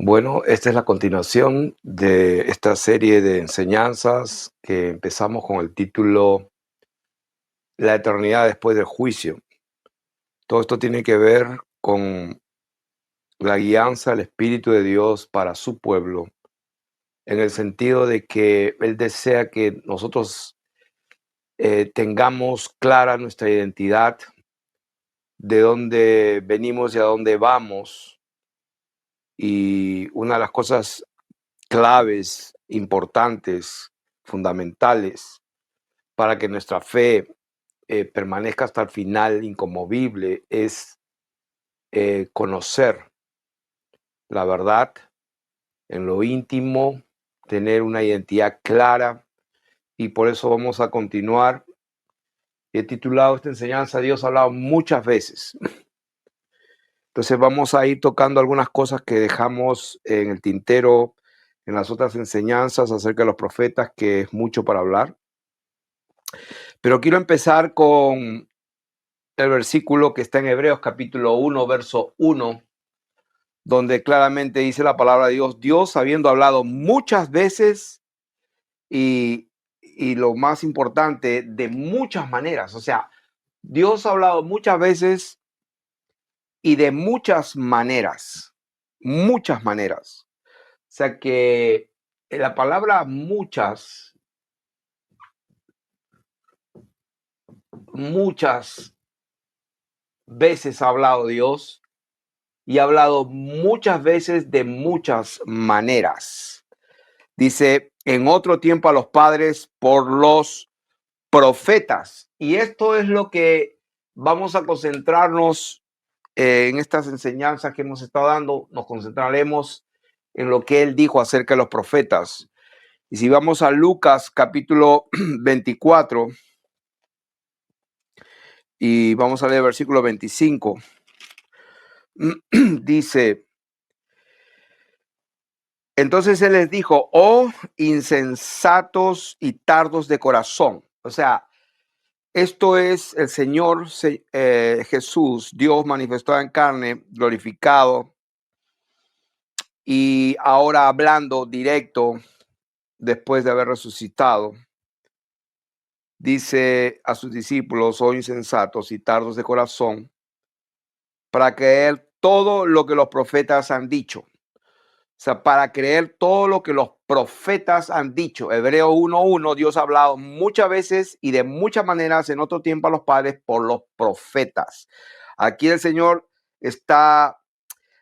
Bueno, esta es la continuación de esta serie de enseñanzas que empezamos con el título La eternidad después del juicio. Todo esto tiene que ver con la guianza del Espíritu de Dios para su pueblo, en el sentido de que Él desea que nosotros tengamos clara nuestra identidad, de dónde venimos y a dónde vamos. Y una de las cosas claves, importantes, fundamentales, para que nuestra fe permanezca hasta el final inconmovible, es conocer la verdad en lo íntimo, tener una identidad clara, y por eso vamos a continuar. He titulado esta enseñanza Dios ha hablado muchas veces. Entonces vamos a ir tocando algunas cosas que dejamos en el tintero en las otras enseñanzas acerca de los profetas, que es mucho para hablar. Pero quiero empezar con el versículo que está en Hebreos capítulo 1, verso 1, donde claramente dice la palabra de Dios: Dios, habiendo hablado muchas veces y lo más importante, de muchas maneras. O sea, Dios ha hablado muchas veces y de muchas maneras. Muchas maneras. O sea que la palabra muchas veces ha hablado Dios, y ha hablado muchas veces de muchas maneras. Dice, en otro tiempo a los padres por los profetas. Y esto es lo que vamos a concentrarnos en estas enseñanzas que hemos estado dando. Nos concentraremos en lo que él dijo acerca de los profetas. Y si vamos a Lucas capítulo 24 y vamos a leer el versículo 25, dice: entonces él les dijo, oh insensatos y tardos de corazón. O sea, esto es el Señor Jesús, Dios manifestado en carne, glorificado, y ahora hablando directo después de haber resucitado. Dice a sus discípulos, oh insensatos y tardos de corazón, para creer todo lo que los profetas han dicho. O sea, para creer todo lo que los profetas han dicho. Hebreo 1:1, Dios ha hablado muchas veces y de muchas maneras en otro tiempo a los padres por los profetas. Aquí el Señor está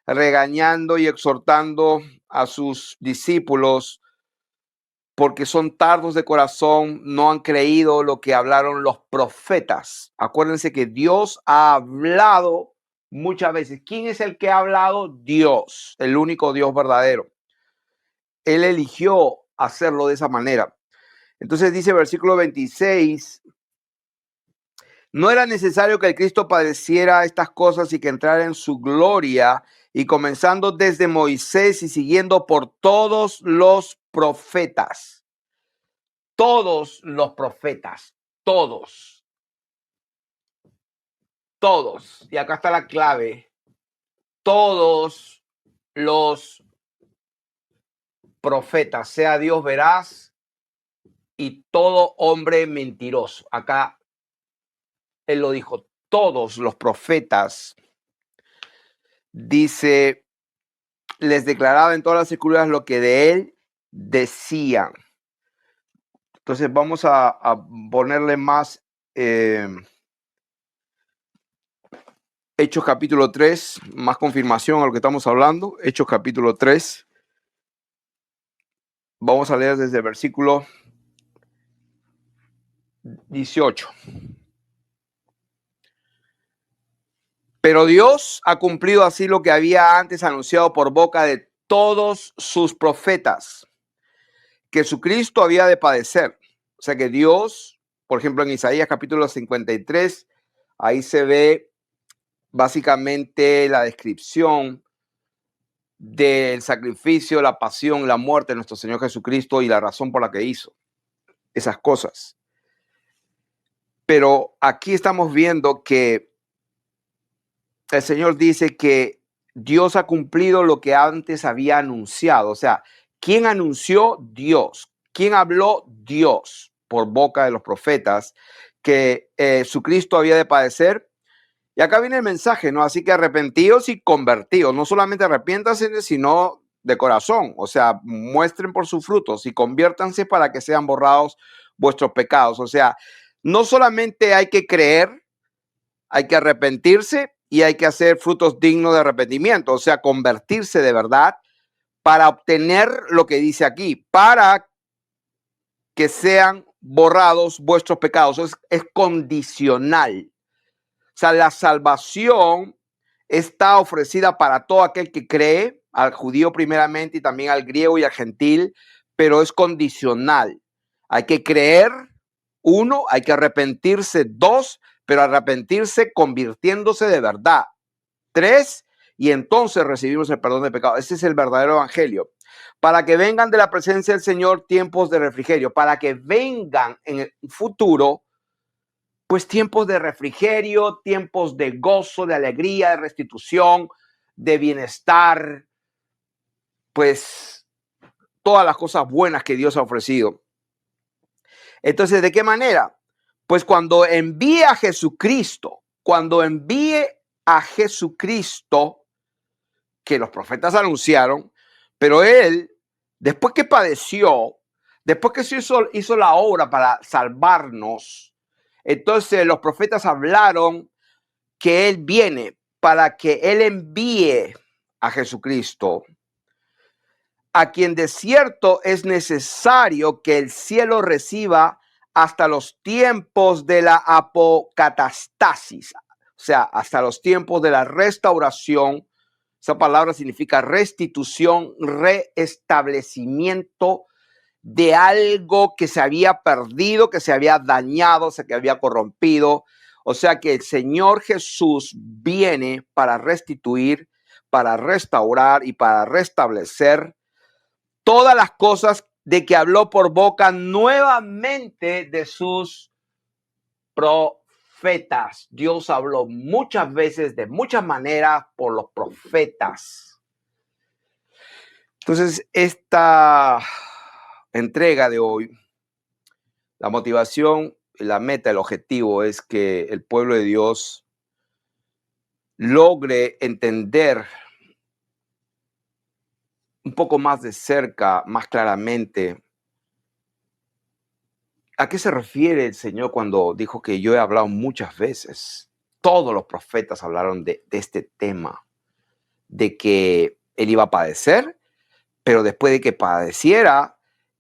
regañando y exhortando a sus discípulos porque son tardos de corazón, no han creído lo que hablaron los profetas. Acuérdense que Dios ha hablado muchas veces. ¿Quién es el que ha hablado? Dios, el único Dios verdadero. Él eligió hacerlo de esa manera. Entonces dice versículo 26, no era necesario que el Cristo padeciera estas cosas y que entrara en su gloria, y comenzando desde Moisés y siguiendo por todos los profetas. Todos los profetas, todos. Y acá está la clave: todos los profetas, sea Dios veraz y todo hombre mentiroso. Acá él lo dijo, todos los profetas. Dice, les declaraba en todas las escrituras lo que de él decían. Entonces vamos a ponerle más Hechos capítulo 3, más confirmación a lo que estamos hablando. Hechos capítulo 3. Vamos a leer desde el versículo 18. Pero Dios ha cumplido así lo que había antes anunciado por boca de todos sus profetas, que su Cristo había de padecer. O sea que Dios, por ejemplo, en Isaías capítulo 53, ahí se ve básicamente la descripción del sacrificio, la pasión, la muerte de nuestro Señor Jesucristo y la razón por la que hizo esas cosas. Pero aquí estamos viendo que el Señor dice que Dios ha cumplido lo que antes había anunciado. O sea, ¿quién anunció? Dios. ¿Quién habló? Dios, por boca de los profetas, que su Cristo había de padecer. Y acá viene el mensaje, ¿no? Así que arrepentidos y convertidos. No solamente arrepiéntanse, sino de corazón. O sea, muestren por sus frutos y conviértanse para que sean borrados vuestros pecados. O sea, no solamente hay que creer, hay que arrepentirse y hay que hacer frutos dignos de arrepentimiento. O sea, convertirse de verdad para obtener lo que dice aquí, para que sean borrados vuestros pecados. Es condicional. O sea, la salvación está ofrecida para todo aquel que cree, al judío primeramente y también al griego y al gentil, pero es condicional. Hay que creer, uno, hay que arrepentirse, dos, pero arrepentirse convirtiéndose de verdad. Tres, y entonces recibimos el perdón de pecado. Ese es el verdadero evangelio. Para que vengan de la presencia del Señor tiempos de refrigerio, para que vengan en el futuro pues tiempos de refrigerio, tiempos de gozo, de alegría, de restitución, de bienestar, pues todas las cosas buenas que Dios ha ofrecido. Entonces, ¿de qué manera? Pues cuando envíe a Jesucristo, que los profetas anunciaron, pero él, después que padeció, después que se hizo la obra para salvarnos, entonces los profetas hablaron que él viene para que él envíe a Jesucristo, a quien de cierto es necesario que el cielo reciba hasta los tiempos de la apocatastasis, o sea, hasta los tiempos de la restauración. Esa palabra significa restitución, reestablecimiento de algo que se había perdido, que se había dañado, que había corrompido. O sea que el Señor Jesús viene para restituir, para restaurar y para restablecer todas las cosas de que habló por boca nuevamente de sus profetas. Dios habló muchas veces, de muchas maneras, por los profetas. Entonces, esta entrega de hoy, la motivación, la meta, el objetivo es que el pueblo de Dios logre entender un poco más de cerca, más claramente, a qué se refiere el Señor cuando dijo que yo he hablado muchas veces. Todos los profetas hablaron de este tema, de que él iba a padecer, pero después de que padeciera,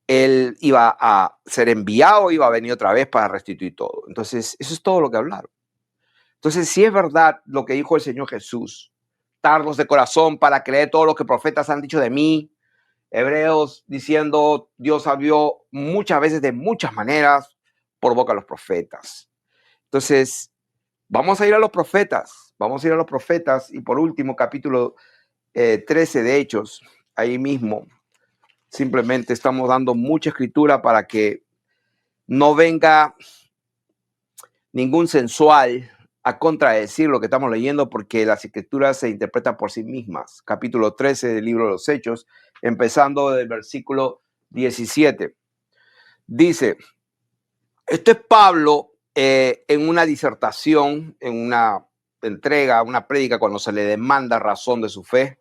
él iba a ser enviado, iba a venir otra vez para restituir todo. Entonces, eso es todo lo que hablaron. Entonces, si es verdad lo que dijo el Señor Jesús, tardos de corazón para creer todo lo que profetas han dicho de mí, Hebreos diciendo, Dios habló muchas veces de muchas maneras por boca de los profetas. Entonces, vamos a ir a los profetas, y por último, capítulo 13 de Hechos, ahí mismo, simplemente estamos dando mucha escritura para que no venga ningún sensual a contradecir lo que estamos leyendo, porque las escrituras se interpretan por sí mismas. Capítulo 13 del libro de los Hechos, empezando del versículo 17. Dice, esto es Pablo en una disertación, en una entrega, una prédica, cuando se le demanda razón de su fe.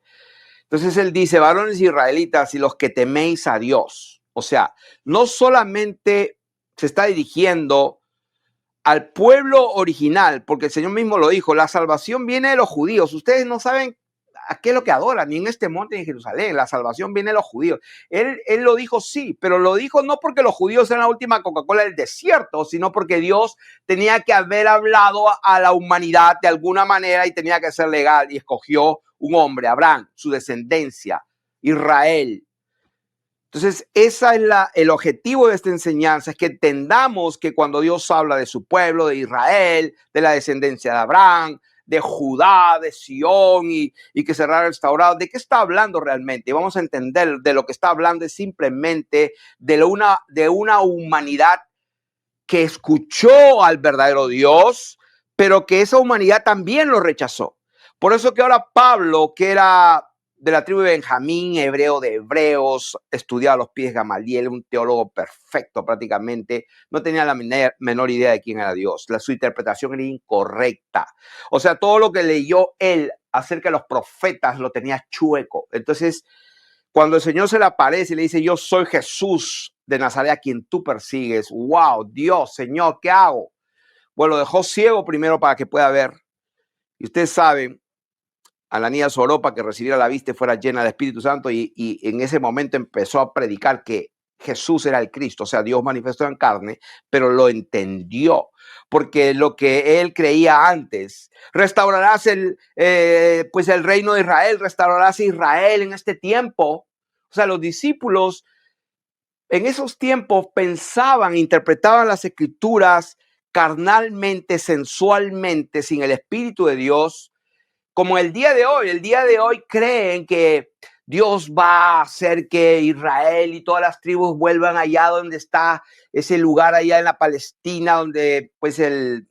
Entonces él dice, varones israelitas y los que teméis a Dios. O sea, no solamente se está dirigiendo al pueblo original, porque el Señor mismo lo dijo, la salvación viene de los judíos. Ustedes no saben a qué es lo que adoran, ni en este monte ni en Jerusalén. La salvación viene de los judíos. Él lo dijo, sí, pero lo dijo no porque los judíos eran la última Coca-Cola del desierto, sino porque Dios tenía que haber hablado a la humanidad de alguna manera y tenía que ser legal, y escogió un hombre, Abraham, su descendencia, Israel. Entonces, ese es el objetivo de esta enseñanza, es que entendamos que cuando Dios habla de su pueblo, de Israel, de la descendencia de Abraham, de Judá, de Sión y que será restaurado, ¿de qué está hablando realmente? Y vamos a entender de lo que está hablando es simplemente de una humanidad que escuchó al verdadero Dios, pero que esa humanidad también lo rechazó. Por eso que ahora Pablo, que era de la tribu de Benjamín, hebreo de hebreos, estudiaba a los pies de Gamaliel, un teólogo perfecto prácticamente, no tenía la menor idea de quién era Dios. Su interpretación era incorrecta. O sea, todo lo que leyó él acerca de los profetas lo tenía chueco. Entonces, cuando el Señor se le aparece y le dice, yo soy Jesús de Nazaret a quien tú persigues, wow, Dios, Señor, ¿qué hago? Bueno, lo dejó ciego primero para que pueda ver. Y ustedes saben, Ananías oró para que recibiera la vista y fuera llena del Espíritu Santo y en ese momento empezó a predicar que Jesús era el Cristo, o sea, Dios manifestó en carne, pero lo entendió, porque lo que él creía antes, restaurarás pues el reino de Israel, restaurarás a Israel en este tiempo. O sea, los discípulos en esos tiempos pensaban, interpretaban las escrituras carnalmente, sensualmente, sin el Espíritu de Dios, como el día de hoy creen que Dios va a hacer que Israel y todas las tribus vuelvan allá donde está ese lugar allá en la Palestina, donde pues el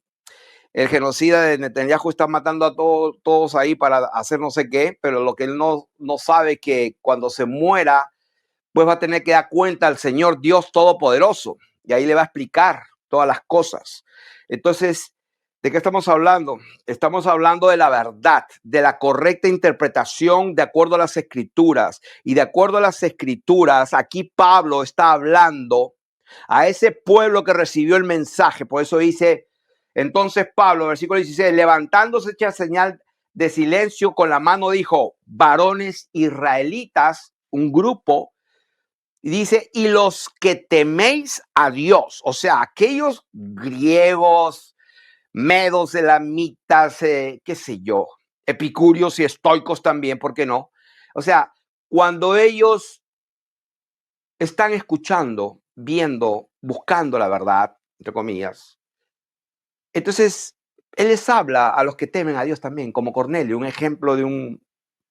genocida de Netanyahu está matando a todos ahí para hacer no sé qué, pero lo que él no sabe es que cuando se muera, pues va a tener que dar cuenta al Señor Dios Todopoderoso y ahí le va a explicar todas las cosas. Entonces, ¿de qué estamos hablando? Estamos hablando de la verdad, de la correcta interpretación de acuerdo a las escrituras. Y de acuerdo a las escrituras, aquí Pablo está hablando a ese pueblo que recibió el mensaje. Por eso dice, entonces Pablo, versículo 16, levantándose hecha señal de silencio con la mano, dijo, varones israelitas, un grupo, y dice, y los que teméis a Dios, o sea, aquellos griegos, medos, elamitas, qué sé yo, epicúreos y estoicos también, ¿por qué no? O sea, cuando ellos están escuchando, viendo, buscando la verdad, entre comillas, entonces él les habla a los que temen a Dios también, como Cornelio, un ejemplo de un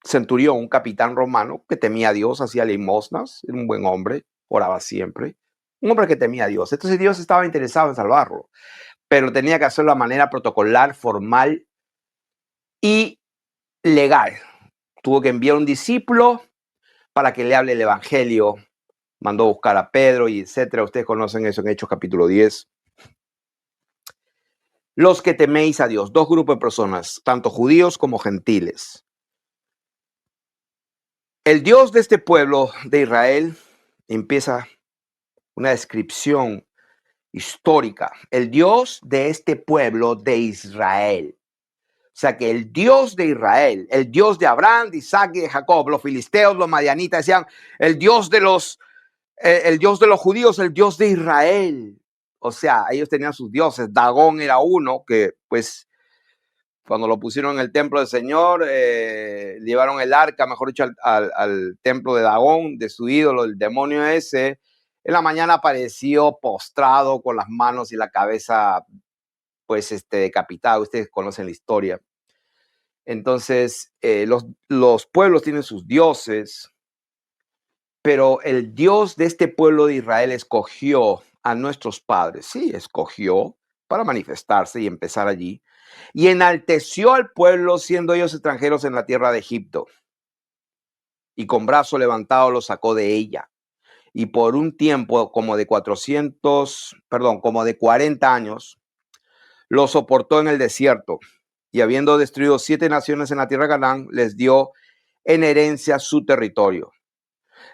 centurión, un capitán romano que temía a Dios, hacía limosnas, era un buen hombre, oraba siempre, un hombre que temía a Dios. Entonces Dios estaba interesado en salvarlo, pero tenía que hacerlo de manera protocolar, formal y legal. Tuvo que enviar un discípulo para que le hable el evangelio, mandó a buscar a Pedro y etcétera. Ustedes conocen eso en Hechos capítulo 10. Los que teméis a Dios, dos grupos de personas, tanto judíos como gentiles. El Dios de este pueblo de Israel empieza una descripción histórica. El Dios de este pueblo de Israel. O sea que el Dios de Israel, el Dios de Abraham, de Isaac y de Jacob, los filisteos, los madianitas decían, el Dios de los judíos, el Dios de Israel. O sea, ellos tenían sus dioses. Dagón era uno que, pues, cuando lo pusieron en el templo del Señor, llevaron el arca, mejor dicho, al templo de Dagón, de su ídolo, el demonio ese. En la mañana apareció postrado con las manos y la cabeza, pues, decapitada. Ustedes conocen la historia. Entonces, los pueblos tienen sus dioses, pero el Dios de este pueblo de Israel escogió a nuestros padres. Sí, escogió para manifestarse y empezar allí. Y enalteció al pueblo siendo ellos extranjeros en la tierra de Egipto. Y con brazo levantado los sacó de ella. Y por un tiempo como de 40 años, los soportó en el desierto. Y habiendo destruido 7 naciones en la tierra de Canaán, les dio en herencia su territorio.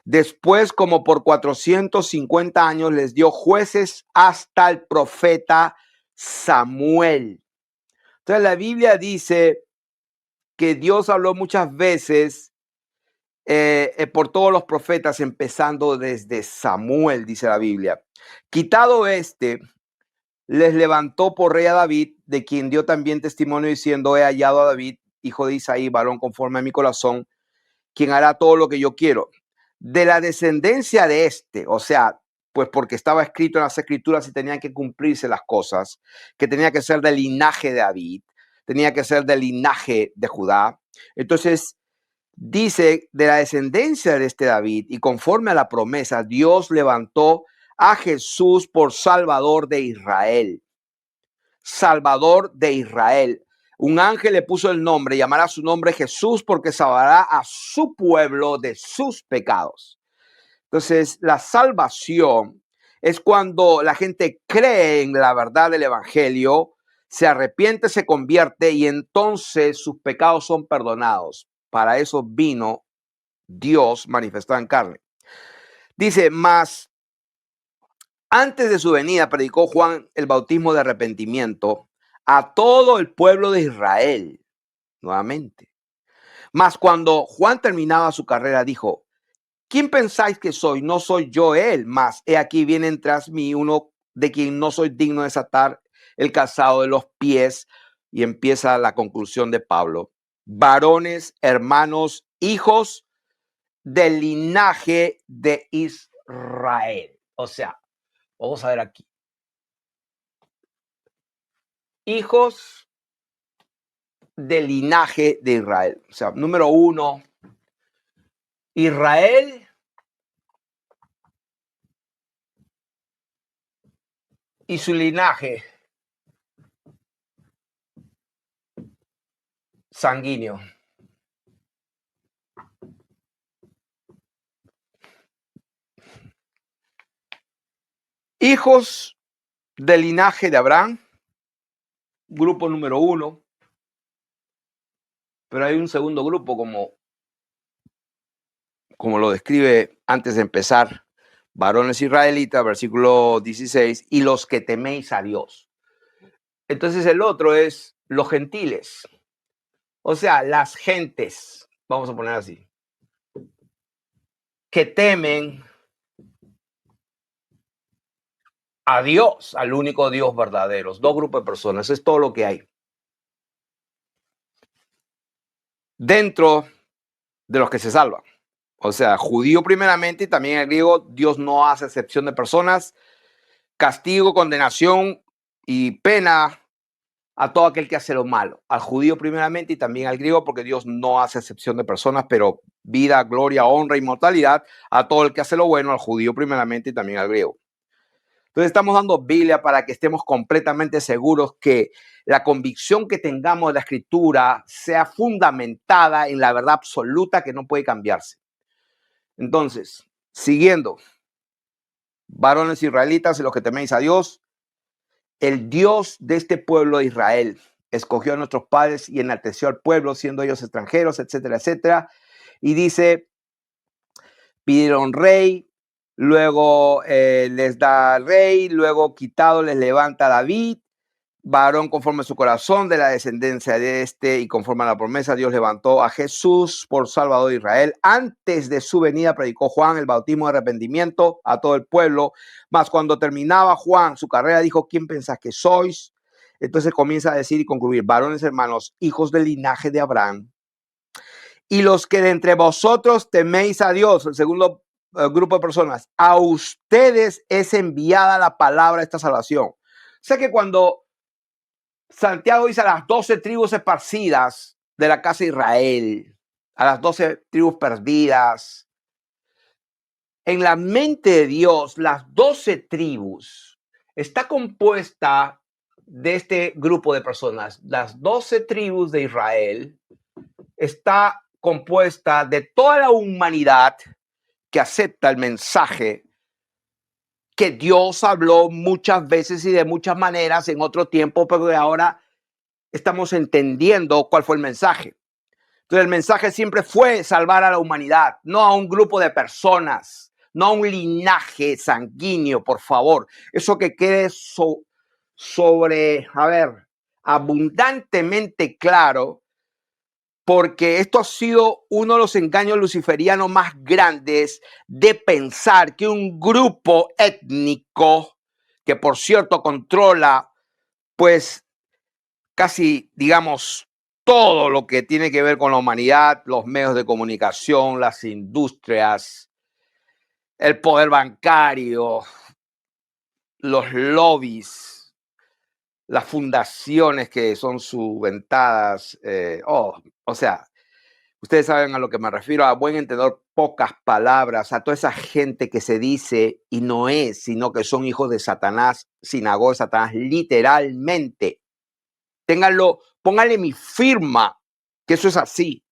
Después, como por 450 años, les dio jueces hasta el profeta Samuel. Entonces la Biblia dice que Dios habló muchas veces por todos los profetas, empezando desde Samuel, dice la Biblia. Quitado les levantó por rey a David, de quien dio también testimonio diciendo, he hallado a David, hijo de Isaí, varón conforme a mi corazón, quien hará todo lo que yo quiero. De la descendencia de o sea, pues porque estaba escrito en las escrituras y tenían que cumplirse las cosas, que tenía que ser del linaje de David, tenía que ser del linaje de Judá. Entonces, dice, de la descendencia de David y conforme a la promesa, Dios levantó a Jesús por Salvador de Israel. Salvador de Israel. un ángel le puso el nombre, llamará su nombre Jesús, porque salvará a su pueblo de sus pecados. Entonces, la salvación es cuando la gente cree en la verdad del evangelio, se arrepiente, se convierte y entonces sus pecados son perdonados. Para eso vino Dios manifestado en carne. Dice, mas antes de su venida predicó Juan el bautismo de arrepentimiento a todo el pueblo de Israel. Nuevamente. Mas cuando Juan terminaba su carrera, dijo, ¿quién pensáis que soy? No soy yo él, mas he aquí viene tras mí uno de quien no soy digno de desatar el calzado de los pies. Y empieza la conclusión de Pablo. Varones, hermanos, hijos del linaje de Israel. O sea, vamos a ver aquí. Hijos del linaje de Israel. O sea, número uno, Israel y su linaje sanguíneo. Hijos del linaje de Abraham, grupo número uno. Pero hay un segundo grupo, como lo describe antes de empezar, varones israelitas, versículo 16, y los que teméis a Dios. Entonces el otro es los gentiles, o sea, las gentes, vamos a poner así, que temen a Dios, al único Dios verdadero. Dos grupos de personas, eso es todo lo que hay. Dentro de los que se salvan. O sea, judío primeramente y también el griego, Dios no hace excepción de personas. Castigo, condenación y pena a todo aquel que hace lo malo. Al judío primeramente y también al griego, porque Dios no hace excepción de personas, pero vida, gloria, honra, inmortalidad a todo el que hace lo bueno, al judío primeramente y también al griego. Entonces estamos dando Biblia para que estemos completamente seguros que la convicción que tengamos de la Escritura sea fundamentada en la verdad absoluta que no puede cambiarse. Entonces, siguiendo, varones israelitas y los que teméis a Dios, el Dios de este pueblo de Israel escogió a nuestros padres y enalteció al pueblo, siendo ellos extranjeros, etcétera, etcétera. Y dice, pidieron rey, luego les da rey, luego quitado les levanta a David, varón conforme a su corazón de la descendencia de este, y conforme a la promesa Dios levantó a Jesús por Salvador de Israel. Antes de su venida predicó Juan el bautismo de arrepentimiento a todo el pueblo, mas cuando terminaba Juan su carrera dijo, ¿quién pensás que sois? Entonces comienza a decir y concluir, varones hermanos, hijos del linaje de Abraham, y los que de entre vosotros teméis a Dios, el segundo grupo de personas, a ustedes es enviada la palabra de esta salvación. O sea que cuando Santiago dice a las 12 tribus esparcidas de la casa de Israel, a las 12 tribus perdidas, en la mente de Dios, las 12 tribus está compuesta de este grupo de personas. Las 12 tribus de Israel está compuesta de toda la humanidad que acepta el mensaje que Dios habló muchas veces y de muchas maneras en otro tiempo, pero de ahora estamos entendiendo cuál fue el mensaje. Entonces el mensaje siempre fue salvar a la humanidad, no a un grupo de personas, no a un linaje sanguíneo, por favor. Eso que quede abundantemente claro, porque esto ha sido uno de los engaños luciferianos más grandes de pensar que un grupo étnico, que por cierto controla, pues casi, digamos, todo lo que tiene que ver con la humanidad, los medios de comunicación, las industrias, el poder bancario, los lobbies, las fundaciones que son subventadas, o sea, ustedes saben a lo que me refiero, a buen entendedor, pocas palabras, a toda esa gente que se dice y no es, sino que son hijos de Satanás, sinagoga de Satanás, literalmente. Ténganlo, pónganle mi firma, que eso es así.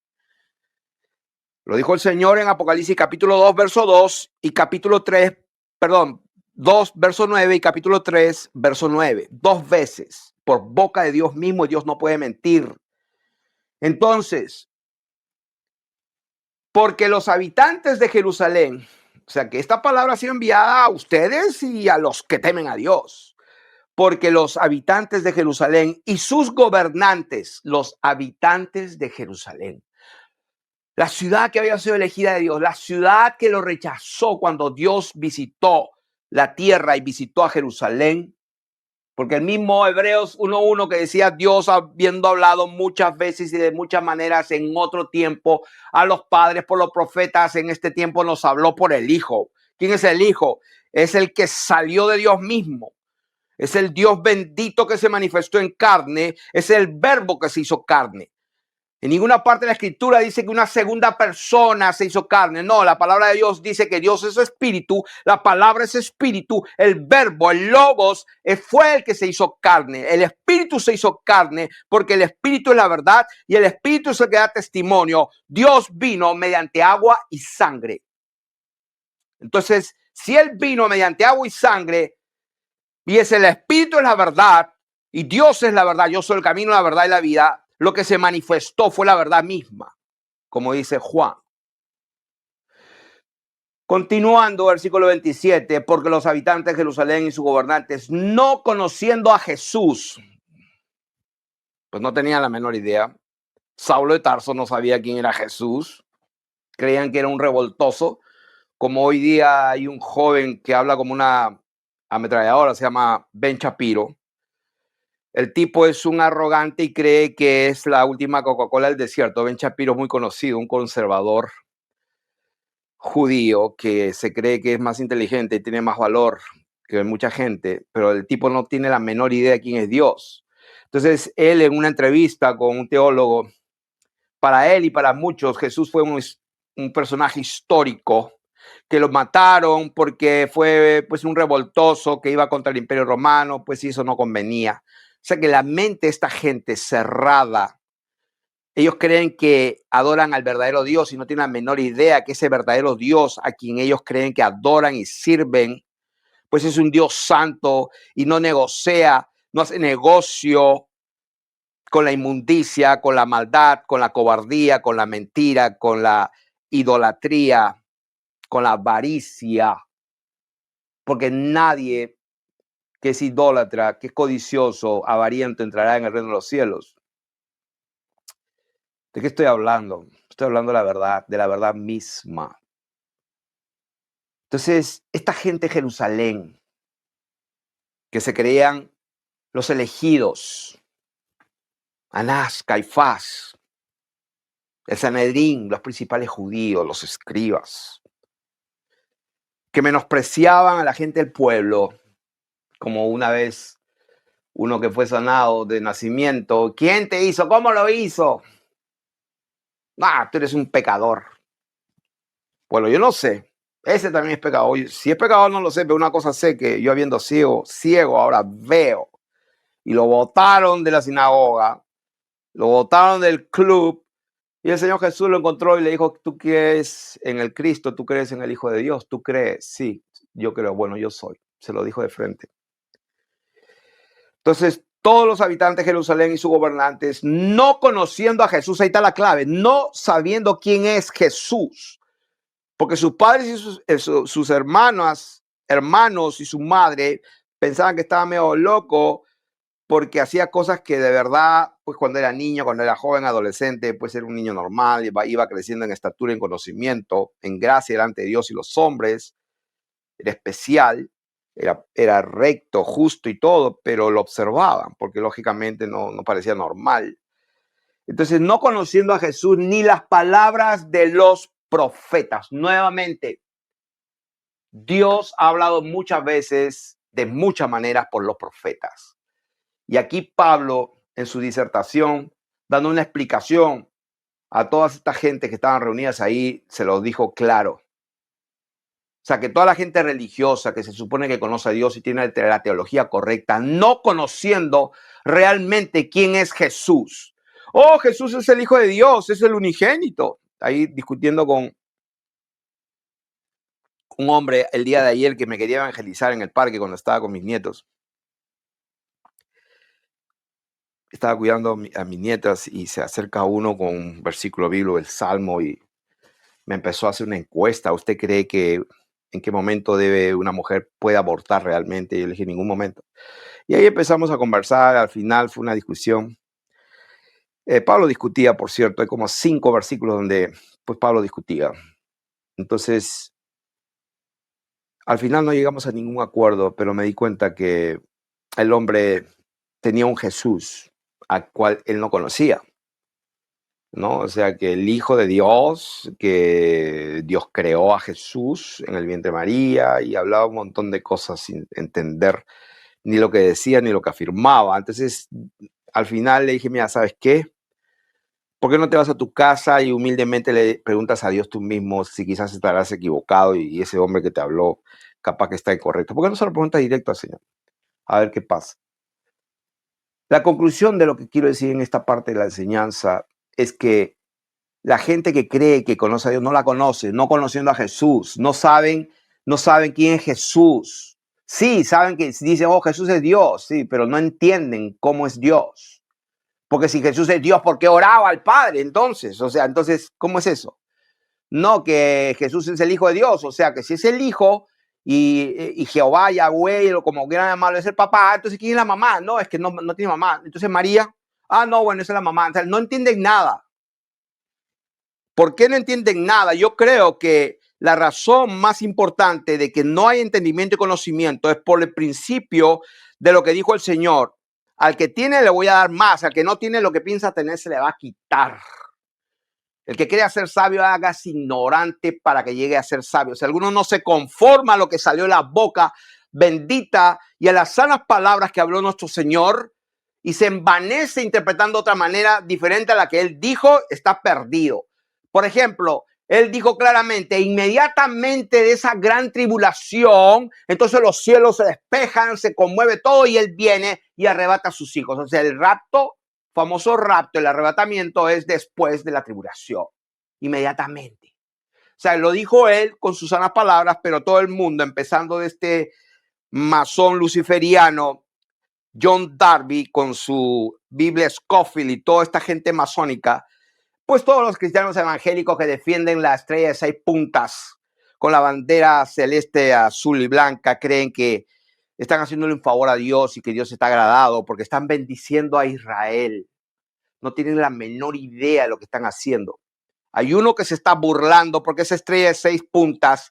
Lo dijo el Señor en Apocalipsis capítulo 2, verso 2 y capítulo 3, perdón, 2, verso 9 y capítulo 3, verso 9. 2 veces por boca de Dios mismo, Dios no puede mentir. Entonces, porque los habitantes de Jerusalén, o sea que esta palabra ha sido enviada a ustedes y a los que temen a Dios, porque los habitantes de Jerusalén y sus gobernantes, los habitantes de Jerusalén, la ciudad que había sido elegida de Dios, la ciudad que lo rechazó cuando Dios visitó la tierra y visitó a Jerusalén, porque el mismo Hebreos 1:1 que decía Dios habiendo hablado muchas veces y de muchas maneras en otro tiempo a los padres por los profetas, en este tiempo nos habló por el Hijo. ¿Quién es el Hijo? Es el que salió de Dios mismo. Es el Dios bendito que se manifestó en carne. Es el verbo que se hizo carne. En ninguna parte de la escritura dice que una segunda persona se hizo carne. No, la palabra de Dios dice que Dios es espíritu, la palabra es espíritu, el verbo, el logos, fue el que se hizo carne. El espíritu se hizo carne porque el espíritu es la verdad y el espíritu es el que da testimonio. Dios vino mediante agua y sangre. Entonces, si Él vino mediante agua y sangre y es el espíritu es la verdad y Dios es la verdad, yo soy el camino, la verdad y la vida, lo que se manifestó fue la verdad misma, como dice Juan. Continuando, versículo 27, porque los habitantes de Jerusalén y sus gobernantes, no conociendo a Jesús, pues no tenían la menor idea. Saulo de Tarso no sabía quién era Jesús. Creían que era un revoltoso. Como hoy día hay un joven que habla como una ametralladora, se llama Ben Shapiro. El tipo es un arrogante y cree que es la última Coca-Cola del desierto. Ben Shapiro es muy conocido, un conservador judío que se cree que es más inteligente y tiene más valor que mucha gente, pero el tipo no tiene la menor idea de quién es Dios. Entonces, él en una entrevista con un teólogo, para él y para muchos, Jesús fue un personaje histórico que lo mataron porque fue pues un revoltoso que iba contra el Imperio Romano, pues eso no convenía. O sea que la mente de esta gente cerrada, ellos creen que adoran al verdadero Dios y no tienen la menor idea que ese verdadero Dios a quien ellos creen que adoran y sirven, pues es un Dios santo y no negocia, no hace negocio con la inmundicia, con la maldad, con la cobardía, con la mentira, con la idolatría, con la avaricia, porque nadie que es idólatra, que es codicioso, avariento, entrará en el reino de los cielos. ¿De qué estoy hablando? Estoy hablando de la verdad misma. Entonces, esta gente de Jerusalén, que se creían los elegidos, Anás, Caifás, el Sanedrín, los principales judíos, los escribas, que menospreciaban a la gente del pueblo, como una vez uno que fue sanado de nacimiento. ¿Quién te hizo? ¿Cómo lo hizo? Ah, tú eres un pecador. Bueno, yo no sé. Ese también es pecador. Si es pecador no lo sé, pero una cosa sé, que yo habiendo ciego, ahora veo. Y lo botaron de la sinagoga, lo botaron del club, y el Señor Jesús lo encontró y le dijo, ¿tú crees en el Cristo? ¿Tú crees en el Hijo de Dios? ¿Tú crees? Sí, yo creo. Bueno, yo soy. Se lo dijo de frente. Entonces, todos los habitantes de Jerusalén y sus gobernantes, no conociendo a Jesús, ahí está la clave, no sabiendo quién es Jesús, porque sus padres y sus hermanos y su madre pensaban que estaba medio loco porque hacía cosas que de verdad, pues cuando era niño, cuando era joven, adolescente, pues era un niño normal, iba creciendo en estatura, en conocimiento, en gracia delante de Dios y los hombres, era especial, era recto, justo y todo, pero lo observaban porque lógicamente no parecía normal. Entonces, no conociendo a Jesús ni las palabras de los profetas. Nuevamente, Dios ha hablado muchas veces, de muchas maneras, por los profetas. Y aquí Pablo, en su disertación, dando una explicación a todas estas gentes que estaban reunidas ahí, se lo dijo claro. O sea, que toda la gente religiosa que se supone que conoce a Dios y tiene la teología correcta, no conociendo realmente quién es Jesús. Oh, Jesús es el Hijo de Dios, es el unigénito. Ahí discutiendo con un hombre el día de ayer que me quería evangelizar en el parque cuando estaba con mis nietos. Estaba cuidando a mis nietas y se acerca uno con un versículo bíblico, el Salmo, y me empezó a hacer una encuesta. ¿Usted cree que en qué momento debe una mujer puede abortar realmente? Y yo le dije, en ningún momento. Y ahí empezamos a conversar. Al final fue una discusión. Pablo discutía, por cierto, hay como 5 versículos donde pues Pablo discutía. Entonces, al final no llegamos a ningún acuerdo, pero me di cuenta que el hombre tenía un Jesús al cual él no conocía, ¿no? O sea, que el Hijo de Dios, que Dios creó a Jesús en el vientre de María y hablaba un montón de cosas sin entender ni lo que decía ni lo que afirmaba. Entonces, al final le dije, mira, ¿sabes qué? ¿Por qué no te vas a tu casa y humildemente le preguntas a Dios tú mismo si quizás estarás equivocado y ese hombre que te habló capaz que está incorrecto? ¿Por qué no se lo preguntas directo al Señor? A ver qué pasa. La conclusión de lo que quiero decir en esta parte de la enseñanza es que la gente que cree que conoce a Dios no la conoce, no conociendo a Jesús, no saben quién es Jesús. Sí, saben que dicen, oh, Jesús es Dios, sí, pero no entienden cómo es Dios. Porque si Jesús es Dios, ¿por qué oraba al Padre entonces? O sea, entonces, ¿cómo es eso? No, que Jesús es el Hijo de Dios, o sea, que si es el Hijo y Jehová, Yahweh, o como quieran llamarlo, es el papá, entonces ¿quién es la mamá? No, es que no tiene mamá. Entonces María, no, bueno, esa es la mamá. O sea, no entienden nada. ¿Por qué no entienden nada? Yo creo que la razón más importante de que no hay entendimiento y conocimiento es por el principio de lo que dijo el Señor. Al que tiene le voy a dar más, al que no tiene lo que piensa tener se le va a quitar. El que quiere ser sabio, hágase ignorante para que llegue a ser sabio. Si alguno no se conforma a lo que salió de la boca bendita y a las sanas palabras que habló nuestro Señor y se envanece interpretando de otra manera diferente a la que él dijo, está perdido. Por ejemplo, él dijo claramente, inmediatamente de esa gran tribulación, entonces los cielos se despejan, se conmueve todo y él viene y arrebata a sus hijos. O sea, el rapto, famoso rapto, el arrebatamiento es después de la tribulación, inmediatamente. O sea, lo dijo él con sus sanas palabras, pero todo el mundo, empezando de este masón luciferiano, John Darby, con su Biblia Scofield y toda esta gente masónica, pues todos los cristianos evangélicos que defienden la estrella de 6 puntas con la bandera celeste, azul y blanca, creen que están haciéndole un favor a Dios y que Dios está agradado porque están bendiciendo a Israel. No tienen la menor idea de lo que están haciendo. Hay uno que se está burlando porque esa estrella de 6 puntas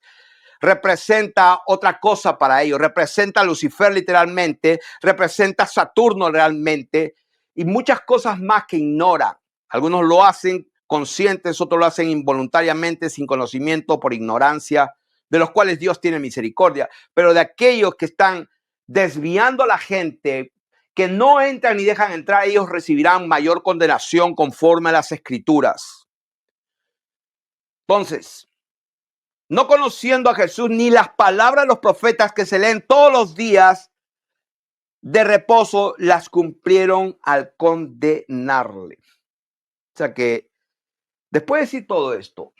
representa otra cosa para ellos, representa a Lucifer literalmente, representa a Saturno realmente y muchas cosas más que ignoran. Algunos lo hacen conscientes, otros lo hacen involuntariamente, sin conocimiento, por ignorancia, de los cuales Dios tiene misericordia, pero de aquellos que están desviando a la gente, que no entran ni dejan entrar, ellos recibirán mayor condenación conforme a las Escrituras. Entonces, no conociendo a Jesús ni las palabras de los profetas que se leen todos los días de reposo, las cumplieron al condenarle. O sea que después de decir todo esto,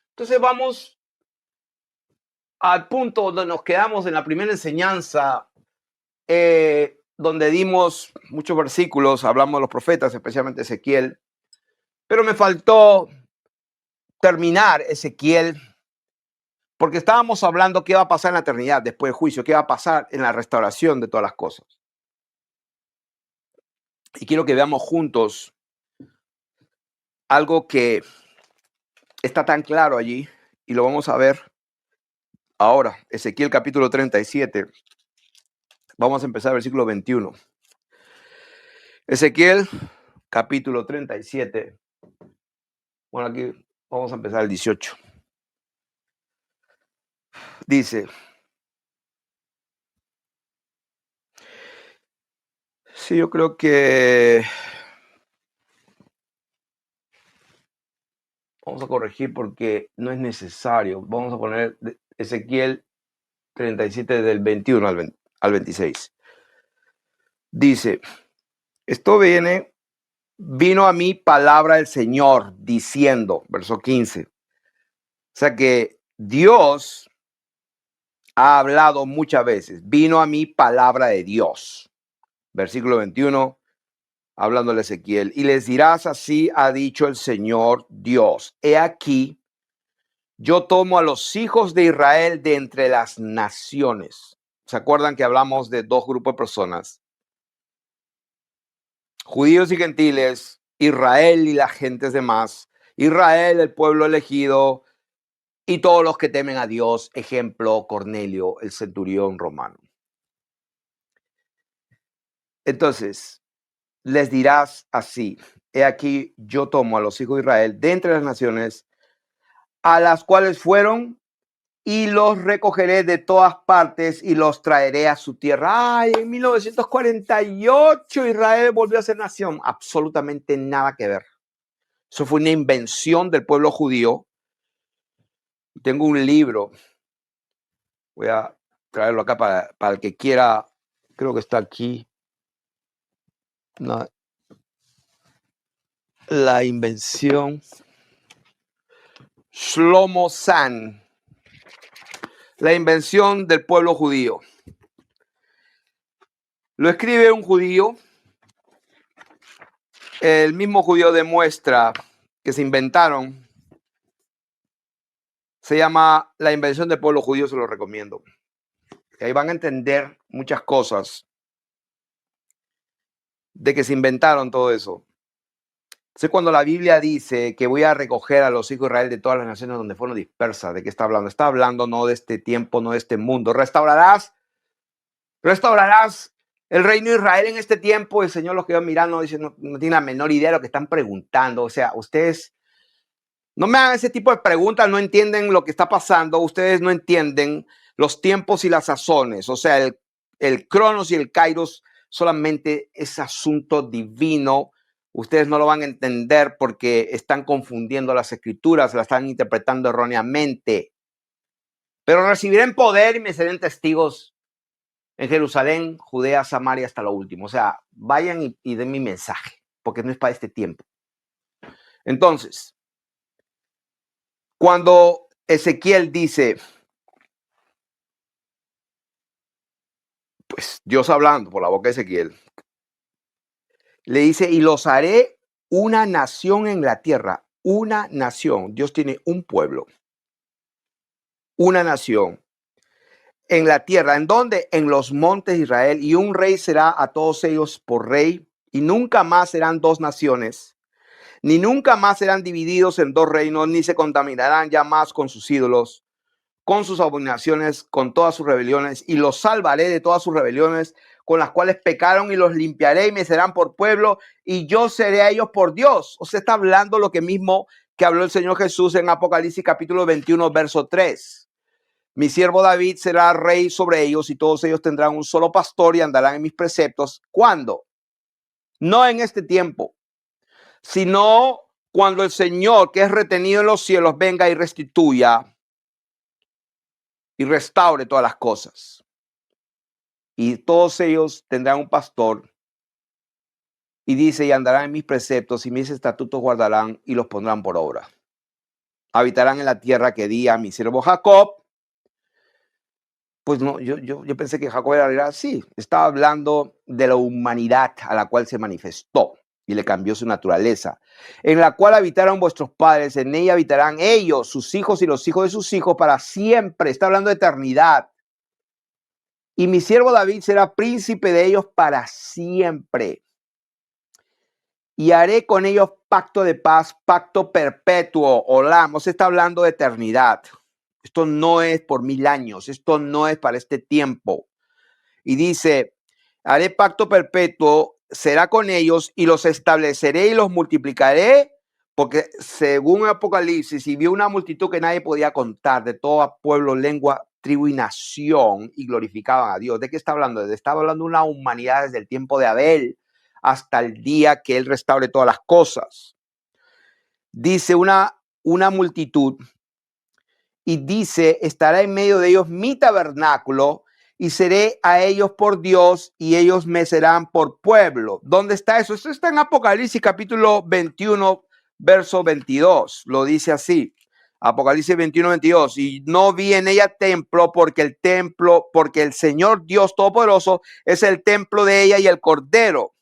entonces vamos al punto donde nos quedamos en la primera enseñanza, donde dimos muchos versículos, hablamos de los profetas, especialmente Ezequiel, pero me faltó terminar Ezequiel, porque estábamos hablando qué va a pasar en la eternidad después del juicio, qué va a pasar en la restauración de todas las cosas. Y quiero que veamos juntos algo que está tan claro allí, y lo vamos a ver ahora. Ezequiel capítulo 37. Vamos a empezar el versículo 21. Ezequiel capítulo 37. Bueno, aquí vamos a empezar el 18. Dice, sí, yo creo que vamos a corregir porque no es necesario. Vamos a poner Ezequiel 37 del 21 al 26. Dice, esto vino a mí palabra del Señor diciendo, verso 15. O sea que Dios ha hablado muchas veces. Vino a mí palabra de Dios. Versículo 21, hablándole a Ezequiel. Y les dirás, así ha dicho el Señor Dios. He aquí, yo tomo a los hijos de Israel de entre las naciones. ¿Se acuerdan que hablamos de dos grupos de personas? Judíos y gentiles, Israel y las gentes demás. Israel, el pueblo elegido, y todos los que temen a Dios. Ejemplo, Cornelio, el centurión romano. Entonces, les dirás así: he aquí, yo tomo a los hijos de Israel de entre las naciones, a las cuales fueron, y los recogeré de todas partes y los traeré a su tierra. Ay, en 1948 Israel volvió a ser nación. Absolutamente nada que ver. Eso fue una invención del pueblo judío. Tengo un libro, voy a traerlo acá para el que quiera, creo que está aquí. No, la invención. Shlomo Zahn. La invención del pueblo judío. Lo escribe un judío. El mismo judío demuestra que se inventaron. Se llama La invención del pueblo judío, se lo recomiendo. Ahí van a entender muchas cosas de que se inventaron todo eso. Entonces, cuando la Biblia dice que voy a recoger a los hijos de Israel de todas las naciones donde fueron dispersas, ¿de qué está hablando? Está hablando no de este tiempo, no de este mundo. Restaurarás el reino de Israel en este tiempo. El Señor los quedó mirando, dice, no tiene la menor idea de lo que están preguntando. O sea, ustedes no me hagan ese tipo de preguntas, no entienden lo que está pasando, ustedes no entienden los tiempos y las sazones. O sea, el Cronos y el Kairos solamente es asunto divino. Ustedes no lo van a entender porque están confundiendo las escrituras, las están interpretando erróneamente. Pero recibirán poder y me serán testigos en Jerusalén, Judea, Samaria, hasta lo último. O sea, vayan y den mi mensaje, porque no es para este tiempo. Entonces, cuando Ezequiel dice, pues Dios hablando por la boca de Ezequiel, le dice, y los haré una nación en la tierra, una nación. Dios tiene un pueblo, una nación en la tierra. ¿En dónde? En los montes de Israel. Y un rey será a todos ellos por rey. Y nunca más serán dos naciones, ni nunca más serán divididos en dos reinos, ni se contaminarán ya más con sus ídolos, con sus abominaciones, con todas sus rebeliones, y los salvaré de todas sus rebeliones con las cuales pecaron, y los limpiaré y me serán por pueblo, y yo seré a ellos por Dios. O sea, está hablando lo que mismo que habló el Señor Jesús en Apocalipsis capítulo 21, verso 3. Mi siervo David será rey sobre ellos, y todos ellos tendrán un solo pastor y andarán en mis preceptos. ¿Cuándo? No en este tiempo, sino cuando el Señor, que es retenido en los cielos, venga y restituya y restaure todas las cosas. Y todos ellos tendrán un pastor. Y dice, y andarán en mis preceptos y mis estatutos guardarán y los pondrán por obra. Habitarán en la tierra que di a mi siervo Jacob. Pues no, yo pensé que Jacob era así. Estaba hablando de la humanidad a la cual se manifestó y le cambió su naturaleza, en la cual habitaron vuestros padres, en ella habitarán ellos, sus hijos y los hijos de sus hijos para siempre. Está hablando de eternidad. Y mi siervo David será príncipe de ellos para siempre. Y haré con ellos pacto de paz, pacto perpetuo. Olam, se está hablando de eternidad. Esto no es por 1000 años, esto no es para este tiempo. Y dice, haré pacto perpetuo, será con ellos y los estableceré y los multiplicaré, porque según Apocalipsis, y vio una multitud que nadie podía contar, de todo pueblo, lengua, tribu y nación, y glorificaban a Dios. ¿De qué está hablando? Está hablando de una humanidad desde el tiempo de Abel hasta el día que él restaure todas las cosas. Dice una multitud, y dice, estará en medio de ellos mi tabernáculo y seré a ellos por Dios y ellos me serán por pueblo. ¿Dónde está eso? Esto está en Apocalipsis capítulo 21, verso 22. Lo dice así. Apocalipsis 21, 22. Y no vi en ella templo porque el Señor Dios Todopoderoso es el templo de ella y el Cordero.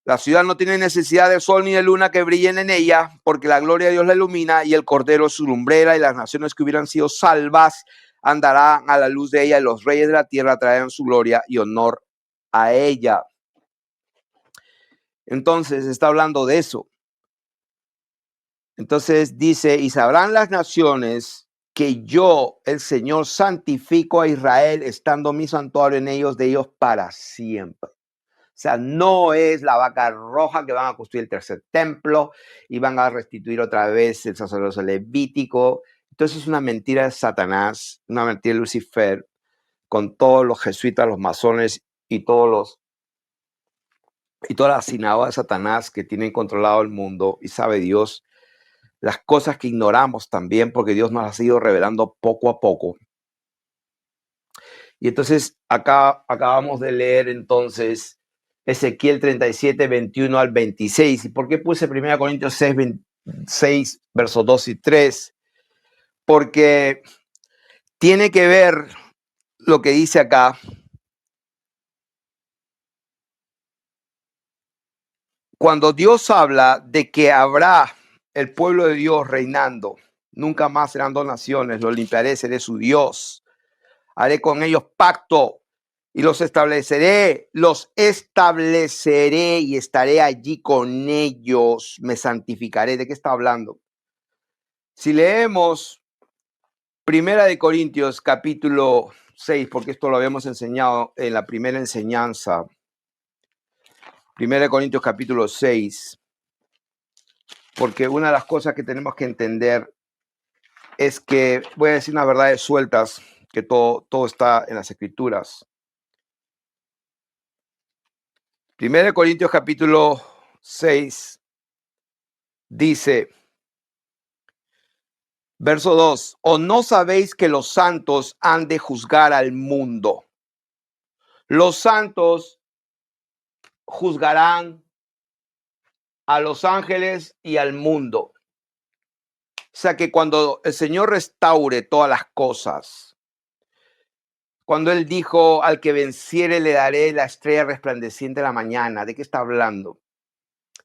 La ciudad no tiene necesidad de sol ni de luna que brillen en ella, porque la gloria de Dios la ilumina y el Cordero es su lumbrera, y las naciones que hubieran sido salvas andarán a la luz de ella, y los reyes de la tierra traerán su gloria y honor a ella. Entonces está hablando de eso. Entonces dice, y sabrán las naciones que yo, el Señor, santifico a Israel, estando mi santuario en ellos, de ellos para siempre. O sea, no es la vaca roja que van a construir el tercer templo y van a restituir otra vez el sacerdocio levítico. Entonces es una mentira de Satanás, una mentira de Lucifer, con todos los jesuitas, los masones y todas las sinagogas de Satanás que tienen controlado el mundo, y sabe Dios las cosas que ignoramos también, porque Dios nos las ha ido revelando poco a poco. Y entonces acá acabamos de leer entonces Ezequiel 37, 21 al 26. ¿Y por qué puse 1 Corintios 6, 26, versos 2 y 3? Porque tiene que ver lo que dice acá. Cuando Dios habla de que habrá el pueblo de Dios reinando, nunca más serán dos naciones, los limpiaré, seré su Dios. Haré con ellos pacto y los estableceré y estaré allí con ellos, me santificaré. ¿De qué está hablando? Si leemos 1 Corintios capítulo 6, porque esto lo habíamos enseñado en la primera enseñanza, 1 Corintios capítulo 6, porque una de las cosas que tenemos que entender es que, voy a decir unas verdades sueltas, que todo está en las Escrituras. 1 Corintios capítulo 6 dice, verso 2, ¿o no sabéis que los santos han de juzgar al mundo? Los santos juzgarán a los ángeles y al mundo. O sea que cuando el Señor restaure todas las cosas, cuando Él dijo, al que venciere le daré la estrella resplandeciente de la mañana, ¿de qué está hablando?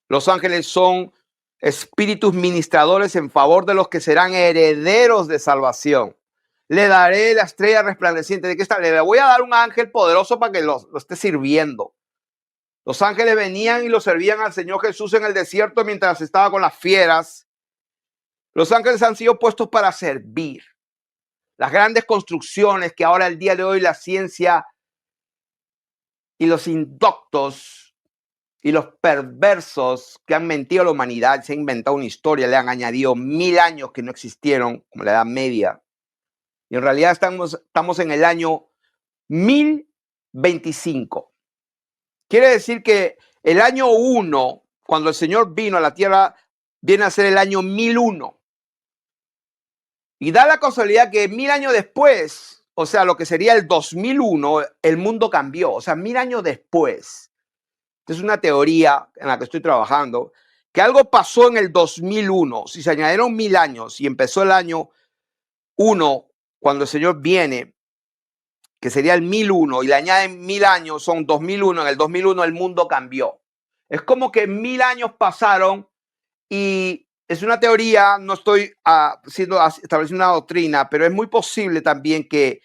Los ángeles son espíritus ministradores en favor de los que serán herederos de salvación. Le daré la estrella resplandeciente. ¿De qué está? Le voy a dar un ángel poderoso para que lo esté sirviendo. Los ángeles venían y lo servían al Señor Jesús en el desierto mientras estaba con las fieras. Los ángeles han sido puestos para servir. Las grandes construcciones que ahora el día de hoy la ciencia y los indoctos y los perversos que han mentido a la humanidad, se han inventado una historia, le han añadido 1000 años que no existieron, como la Edad Media. Y en realidad estamos en el año 1025. Quiere decir que el año 1, cuando el Señor vino a la tierra, viene a ser el año 1001. Y da la casualidad que 1000 años después, o sea, lo que sería el 2001, el mundo cambió. O sea, 1000 años después. Es una teoría en la que estoy trabajando, que algo pasó en el 2001. Si se añadieron 1000 años y empezó el año 1, cuando el Señor viene, que sería el 1001, y le añaden 1000 años, son 2001. En el 2001 el mundo cambió. Es como que 1000 años pasaron, y es una teoría, no estoy estableciendo una doctrina, pero es muy posible también que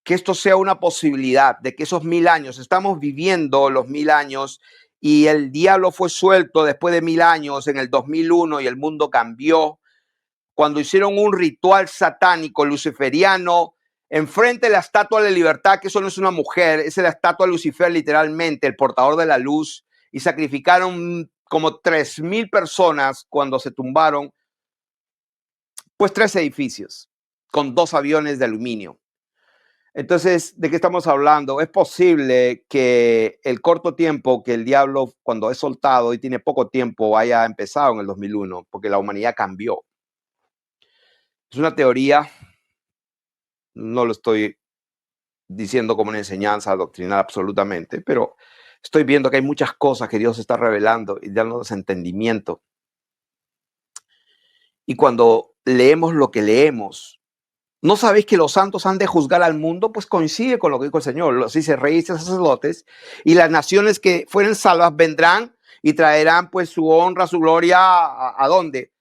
esto sea una posibilidad de que esos 1000 años, estamos viviendo los 1000 años y el diablo fue suelto después de 1000 años en el 2001 y el mundo cambió. Cuando hicieron un ritual satánico luciferiano enfrente de la estatua de la libertad, que eso no es una mujer, es la estatua de Lucifer literalmente, el portador de la luz, y sacrificaron como 3000 personas cuando se tumbaron, pues 3 edificios con 2 aviones de aluminio. Entonces, ¿de qué estamos hablando? Es posible que el corto tiempo que el diablo, cuando es soltado y tiene poco tiempo, haya empezado en el 2001, porque la humanidad cambió. Es una teoría, no lo estoy diciendo como una enseñanza doctrinal absolutamente, pero estoy viendo que hay muchas cosas que Dios está revelando y dándonos entendimiento. Y cuando leemos lo que leemos, ¿no sabéis que los santos han de juzgar al mundo? Pues coincide con lo que dijo el Señor. Los dice reyes y sacerdotes, y las naciones que fueren salvas vendrán y traerán pues su honra, su gloria, ¿a dónde?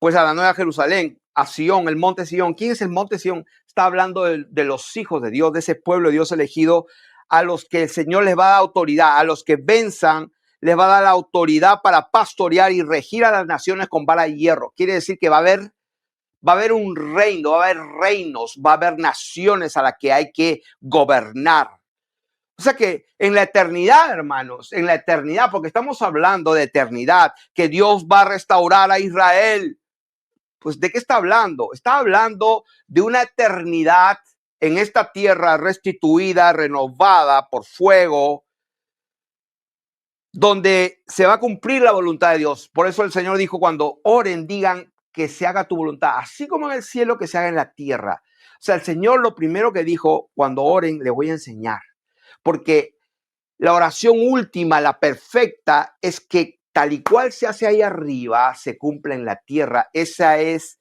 Pues a la Nueva Jerusalén, a Sión, el monte Sión. ¿Quién es el monte Sión? Está hablando de los hijos de Dios, de ese pueblo de Dios elegido, a los que el Señor les va a dar autoridad, a los que venzan, les va a dar la autoridad para pastorear y regir a las naciones con vara de hierro. Quiere decir que va a haber un reino, va a haber reinos, va a haber naciones a las que hay que gobernar. O sea que en la eternidad, hermanos, en la eternidad, porque estamos hablando de eternidad, que Dios va a restaurar a Israel. Pues, ¿de qué está hablando? Está hablando de una eternidad en esta tierra restituida, renovada por fuego, donde se va a cumplir la voluntad de Dios. Por eso el Señor dijo, cuando oren, digan que se haga tu voluntad, así como en el cielo, que se haga en la tierra. O sea, el Señor lo primero que dijo, cuando oren, les voy a enseñar. Porque la oración última, la perfecta, es que tal y cual se hace ahí arriba, se cumpla en la tierra. Esa es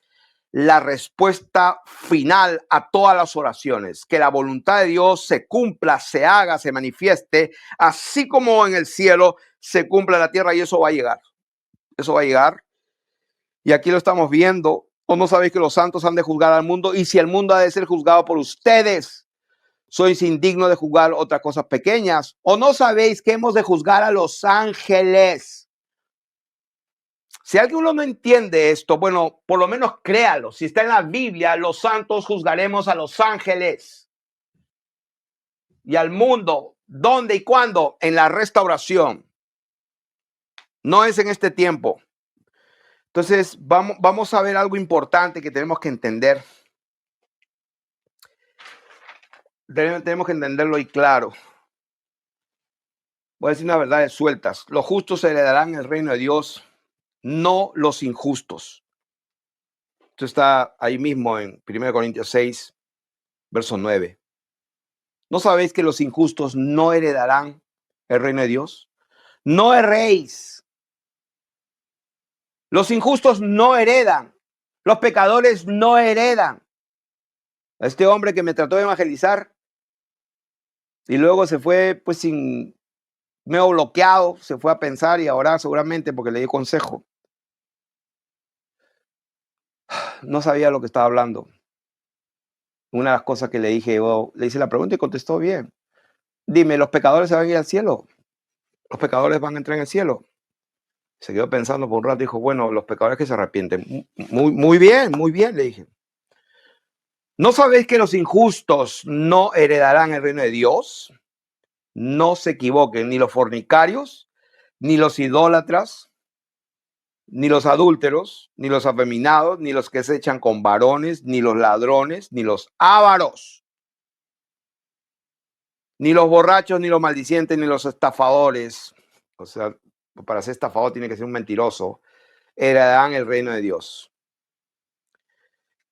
la respuesta final a todas las oraciones, que la voluntad de Dios se cumpla, se haga, se manifieste, así como en el cielo se cumpla en la tierra, y eso va a llegar. Eso va a llegar. Y aquí lo estamos viendo. ¿O no sabéis que los santos han de juzgar al mundo? Y si el mundo ha de ser juzgado por ustedes, sois indignos de juzgar otras cosas pequeñas. ¿O no sabéis que hemos de juzgar a los ángeles? Si alguno no entiende esto, bueno, por lo menos créalo. Si está en la Biblia, los santos juzgaremos a los ángeles y al mundo. ¿Dónde y cuándo? En la restauración. No es en este tiempo. Entonces, vamos a ver algo importante que tenemos que entender. Tenemos que entenderlo y claro. Voy a decir una verdad de sueltas. Los justos heredarán el reino de Dios, no los injustos. Esto está ahí mismo en 1 Corintios 6, verso 9. ¿No sabéis que los injustos no heredarán el reino de Dios? No erréis. Los injustos no heredan. Los pecadores no heredan. Este hombre que me trató de evangelizar y luego se fue pues sin medio bloqueado, se fue a pensar y a orar seguramente porque le di consejo. No sabía lo que estaba hablando. Una de las cosas que le dije, le hice la pregunta y contestó bien. Dime, ¿los pecadores se van a ir al cielo? ¿Los pecadores van a entrar en el cielo? Se quedó pensando por un rato y dijo, bueno, los pecadores que se arrepienten. Muy bien, le dije. ¿No sabéis que los injustos no heredarán el reino de Dios? No se equivoquen, ni los fornicarios, ni los idólatras, ni los adúlteros, ni los afeminados, ni los que se echan con varones, ni los ladrones, ni los ávaros, ni los borrachos, ni los maldicientes, ni los estafadores. O sea, para ser estafador tiene que ser un mentiroso. Heredarán el reino de Dios.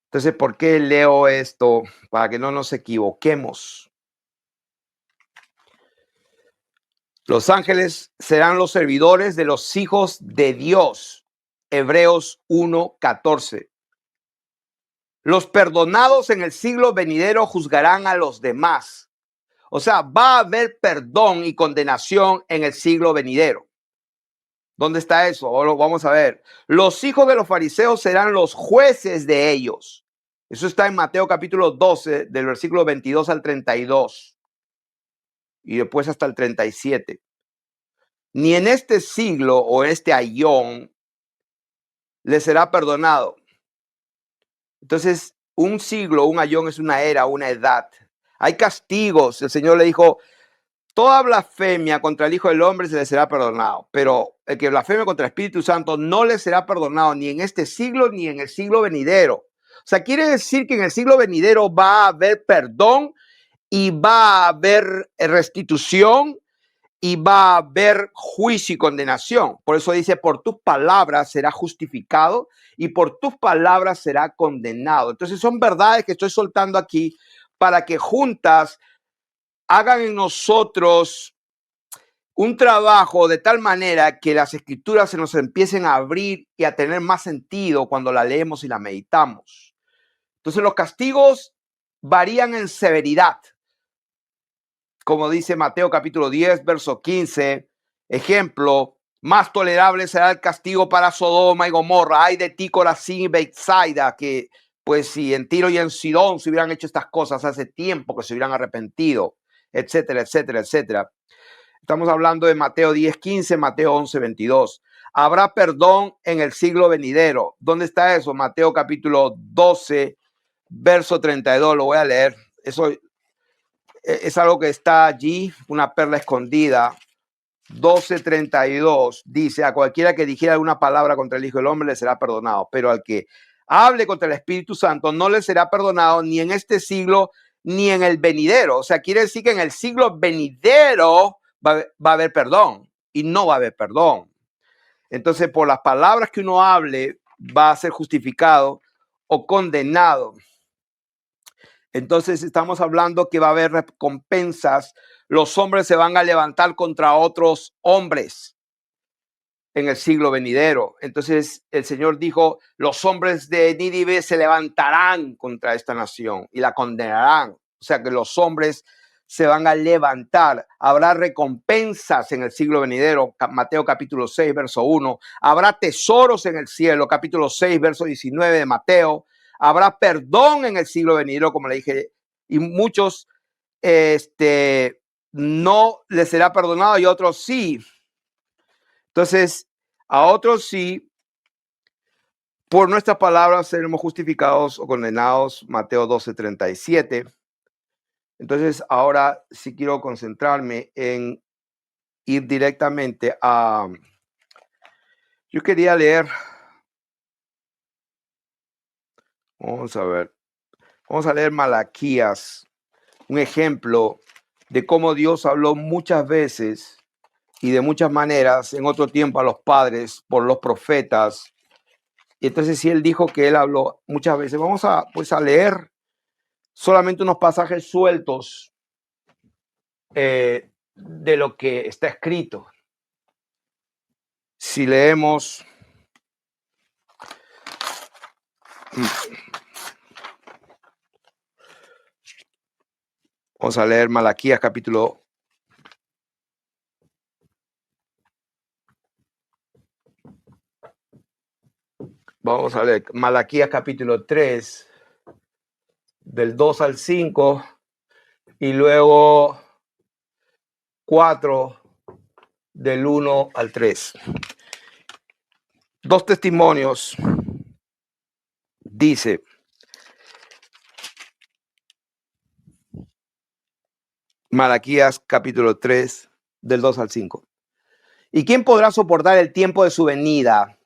Entonces, ¿por qué leo esto? Para que no nos equivoquemos. Los ángeles serán los servidores de los hijos de Dios. Hebreos 1:14. Los perdonados en el siglo venidero juzgarán a los demás. O sea, va a haber perdón y condenación en el siglo venidero. ¿Dónde está eso? Ahora lo vamos a ver. Los hijos de los fariseos serán los jueces de ellos. Eso está en Mateo capítulo 12, del versículo 22 al 32. Y después hasta el 37. Ni en este siglo o este ayón le será perdonado. Entonces, un siglo, un ayón es una era, una edad. Hay castigos. El Señor le dijo, toda blasfemia contra el Hijo del Hombre se le será perdonado, pero el que blasfeme contra el Espíritu Santo no le será perdonado ni en este siglo ni en el siglo venidero. O sea, quiere decir que en el siglo venidero va a haber perdón y va a haber restitución y va a haber juicio y condenación. Por eso dice, por tus palabras será justificado y por tus palabras será condenado. Entonces son verdades que estoy soltando aquí para que juntas hagan en nosotros un trabajo de tal manera que las escrituras se nos empiecen a abrir y a tener más sentido cuando la leemos y la meditamos. Entonces los castigos varían en severidad. Como dice Mateo capítulo 10, verso 15, ejemplo, más tolerable será el castigo para Sodoma y Gomorra. Ay de ti, Corazín y Bethsaida, que pues si en Tiro y en Sidón se hubieran hecho estas cosas hace tiempo que se hubieran arrepentido, etcétera, etcétera, etcétera. Estamos hablando de Mateo 10, 15, Mateo 11, 22. Habrá perdón en el siglo venidero. ¿Dónde está eso? Mateo capítulo 12, verso 32. Lo voy a leer. Eso es algo que está allí, una perla escondida. 12:32 dice, a cualquiera que dijera alguna palabra contra el Hijo del Hombre le será perdonado, pero al que hable contra el Espíritu Santo no le será perdonado ni en este siglo ni en el venidero. O sea, quiere decir que en el siglo venidero va a haber perdón y no va a haber perdón. Entonces, por las palabras que uno hable, va a ser justificado o condenado. Entonces, estamos hablando que va a haber recompensas. Los hombres se van a levantar contra otros hombres en el siglo venidero. Entonces, el Señor dijo, los hombres de Nínive se levantarán contra esta nación y la condenarán. O sea, que los hombres se van a levantar. Habrá recompensas en el siglo venidero. Mateo capítulo 6, verso 1. Habrá tesoros en el cielo. Capítulo 6, verso 19 de Mateo. Habrá perdón en el siglo venidero, como le dije. Y muchos no les será perdonado y otros sí. Entonces, a otros sí, por nuestras palabras seremos justificados o condenados. Mateo 12:37. Entonces, ahora sí quiero concentrarme en ir directamente a... Yo quería leer... Vamos a ver. Vamos a leer Malaquías, un ejemplo de cómo Dios habló muchas veces y de muchas maneras en otro tiempo a los padres por los profetas. Y entonces sí, él dijo que él habló muchas veces. Vamos a leer solamente unos pasajes sueltos de lo que está escrito. Si leemos vamos a leer Malaquías capítulo Vamos a leer Malaquías capítulo 3 del 2 al 5 y luego 4 del 1 al 3. Dos testimonios. Dice, Malaquías capítulo 3 del 2 al 5. ¿Y quién podrá soportar el tiempo de su venida?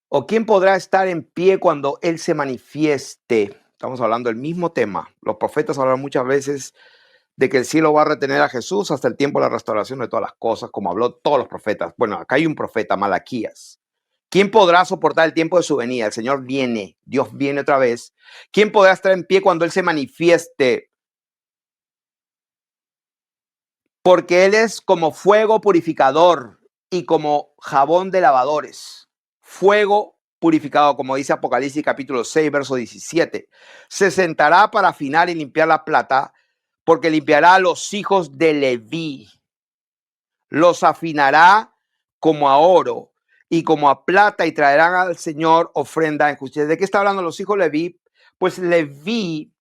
¿O quién podrá estar en pie cuando Él se manifieste? Estamos hablando del mismo tema. Los profetas hablan muchas veces de que el cielo va a retener a Jesús hasta el tiempo de la restauración de todas las cosas, como habló todos los profetas. Bueno, acá hay un profeta, Malaquías. ¿Quién podrá soportar el tiempo de su venida? El Señor viene, Dios viene otra vez. ¿Quién podrá estar en pie cuando Él se manifieste? Porque Él es como fuego purificador y como jabón de lavadores. Fuego purificado, como dice Apocalipsis capítulo 6, verso 17. Se sentará para afinar y limpiar la plata, porque limpiará a los hijos de Leví. Los afinará como a oro y como a plata y traerán al Señor ofrenda en justicia. ¿De qué está hablando los hijos de Leví? Pues Leví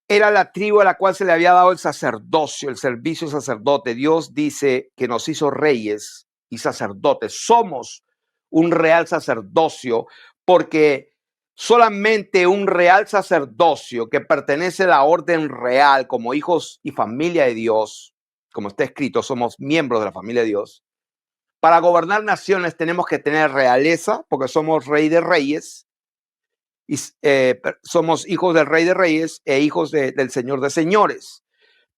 era la tribu a la cual se le había dado el sacerdocio, el servicio sacerdote. Dios dice que nos hizo reyes y sacerdotes. Somos un real sacerdocio porque solamente un real sacerdocio que pertenece a la orden real como hijos y familia de Dios, como está escrito, somos miembros de la familia de Dios. Para gobernar naciones tenemos que tener realeza porque somos rey de reyes. Y somos hijos del Rey de Reyes e hijos del Señor de Señores.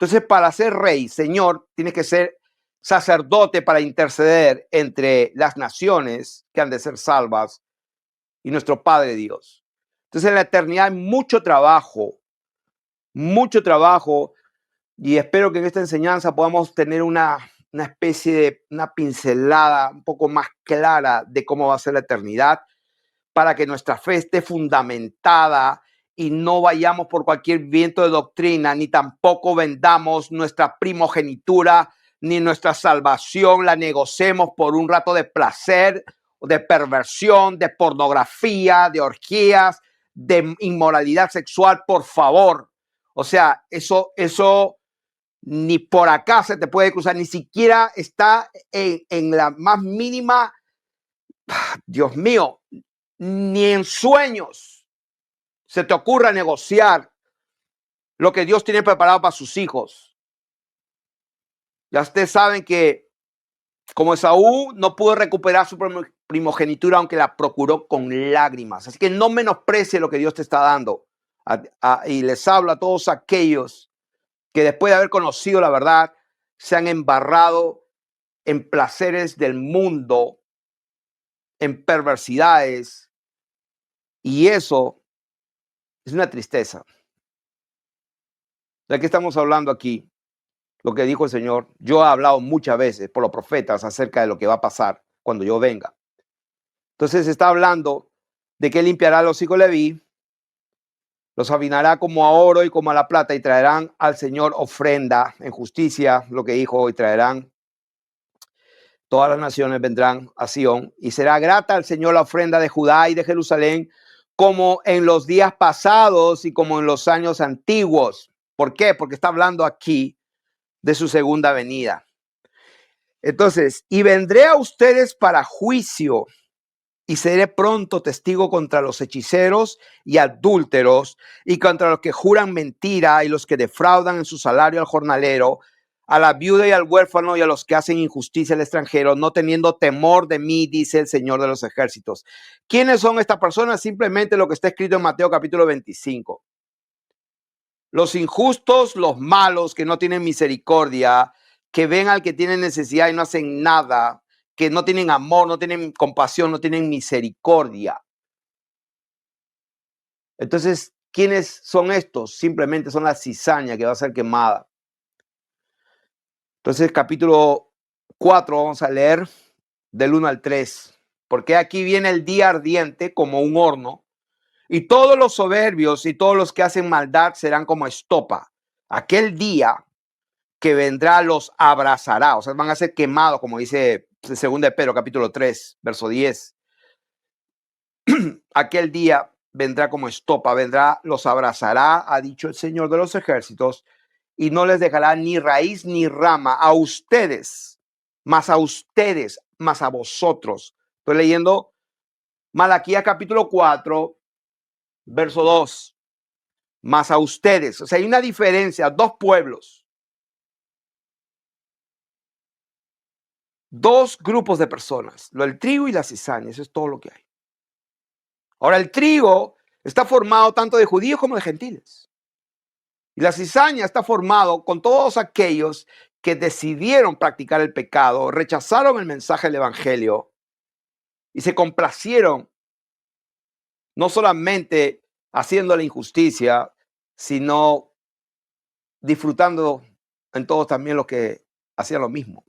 Entonces, para ser rey, Señor, tienes que ser sacerdote para interceder entre las naciones que han de ser salvas y nuestro Padre Dios. Entonces, en la eternidad hay mucho trabajo, y espero que en esta enseñanza podamos tener una especie de una pincelada un poco más clara de cómo va a ser la eternidad, para que nuestra fe esté fundamentada y no vayamos por cualquier viento de doctrina, ni tampoco vendamos nuestra primogenitura ni nuestra salvación, la negociemos por un rato de placer, de perversión, de pornografía, de orgías, de inmoralidad sexual, por favor. O sea, eso ni por acá se te puede cruzar, ni siquiera está en la más mínima, Dios mío, ni en sueños se te ocurra negociar lo que Dios tiene preparado para sus hijos. Ya ustedes saben que como Esaú no pudo recuperar su primogenitura, aunque la procuró con lágrimas. Así que no menosprecie lo que Dios te está dando. Y les hablo a todos aquellos que después de haber conocido la verdad se han embarrado en placeres del mundo, en perversidades, y eso es una tristeza. ¿De qué estamos hablando aquí? Lo que dijo el Señor. Yo he hablado muchas veces por los profetas acerca de lo que va a pasar cuando yo venga. Entonces está hablando de que limpiará a los hijos de Leví, los afinará como a oro y como a la plata, y traerán al Señor ofrenda en justicia, lo que dijo, y traerán todas las naciones, vendrán a Sión, y será grata al Señor la ofrenda de Judá y de Jerusalén, como en los días pasados y como en los años antiguos. ¿Por qué? Porque está hablando aquí de su segunda venida. Entonces, y vendré a ustedes para juicio, y seré pronto testigo contra los hechiceros y adúlteros, y contra los que juran mentira y los que defraudan en su salario al jornalero, a la viuda y al huérfano y a los que hacen injusticia al extranjero, no teniendo temor de mí, dice el Señor de los ejércitos. ¿Quiénes son estas personas? Simplemente lo que está escrito en Mateo capítulo 25. Los injustos, los malos, que no tienen misericordia, que ven al que tiene necesidad y no hacen nada, que no tienen amor, no tienen compasión, no tienen misericordia. Entonces, ¿quiénes son estos? Simplemente son la cizaña que va a ser quemada. Entonces, capítulo 4, vamos a leer del 1 al 3. Porque aquí viene el día ardiente como un horno, y todos los soberbios y todos los que hacen maldad serán como estopa. Aquel día que vendrá los abrazará, o sea, van a ser quemados, como dice 2 de Pedro, capítulo 3, verso 10. Aquel día vendrá como estopa, vendrá, los abrazará, ha dicho el Señor de los ejércitos, y no les dejará ni raíz ni rama a ustedes, más a vosotros. Estoy leyendo Malaquías capítulo 4, verso 2. Más a ustedes. O sea, hay una diferencia, dos pueblos, dos grupos de personas, el trigo y la cizaña, eso es todo lo que hay. Ahora, el trigo está formado tanto de judíos como de gentiles. Y la cizaña está formado con todos aquellos que decidieron practicar el pecado, rechazaron el mensaje del evangelio y se complacieron no solamente haciendo la injusticia, sino disfrutando en todos también los que hacían lo mismo.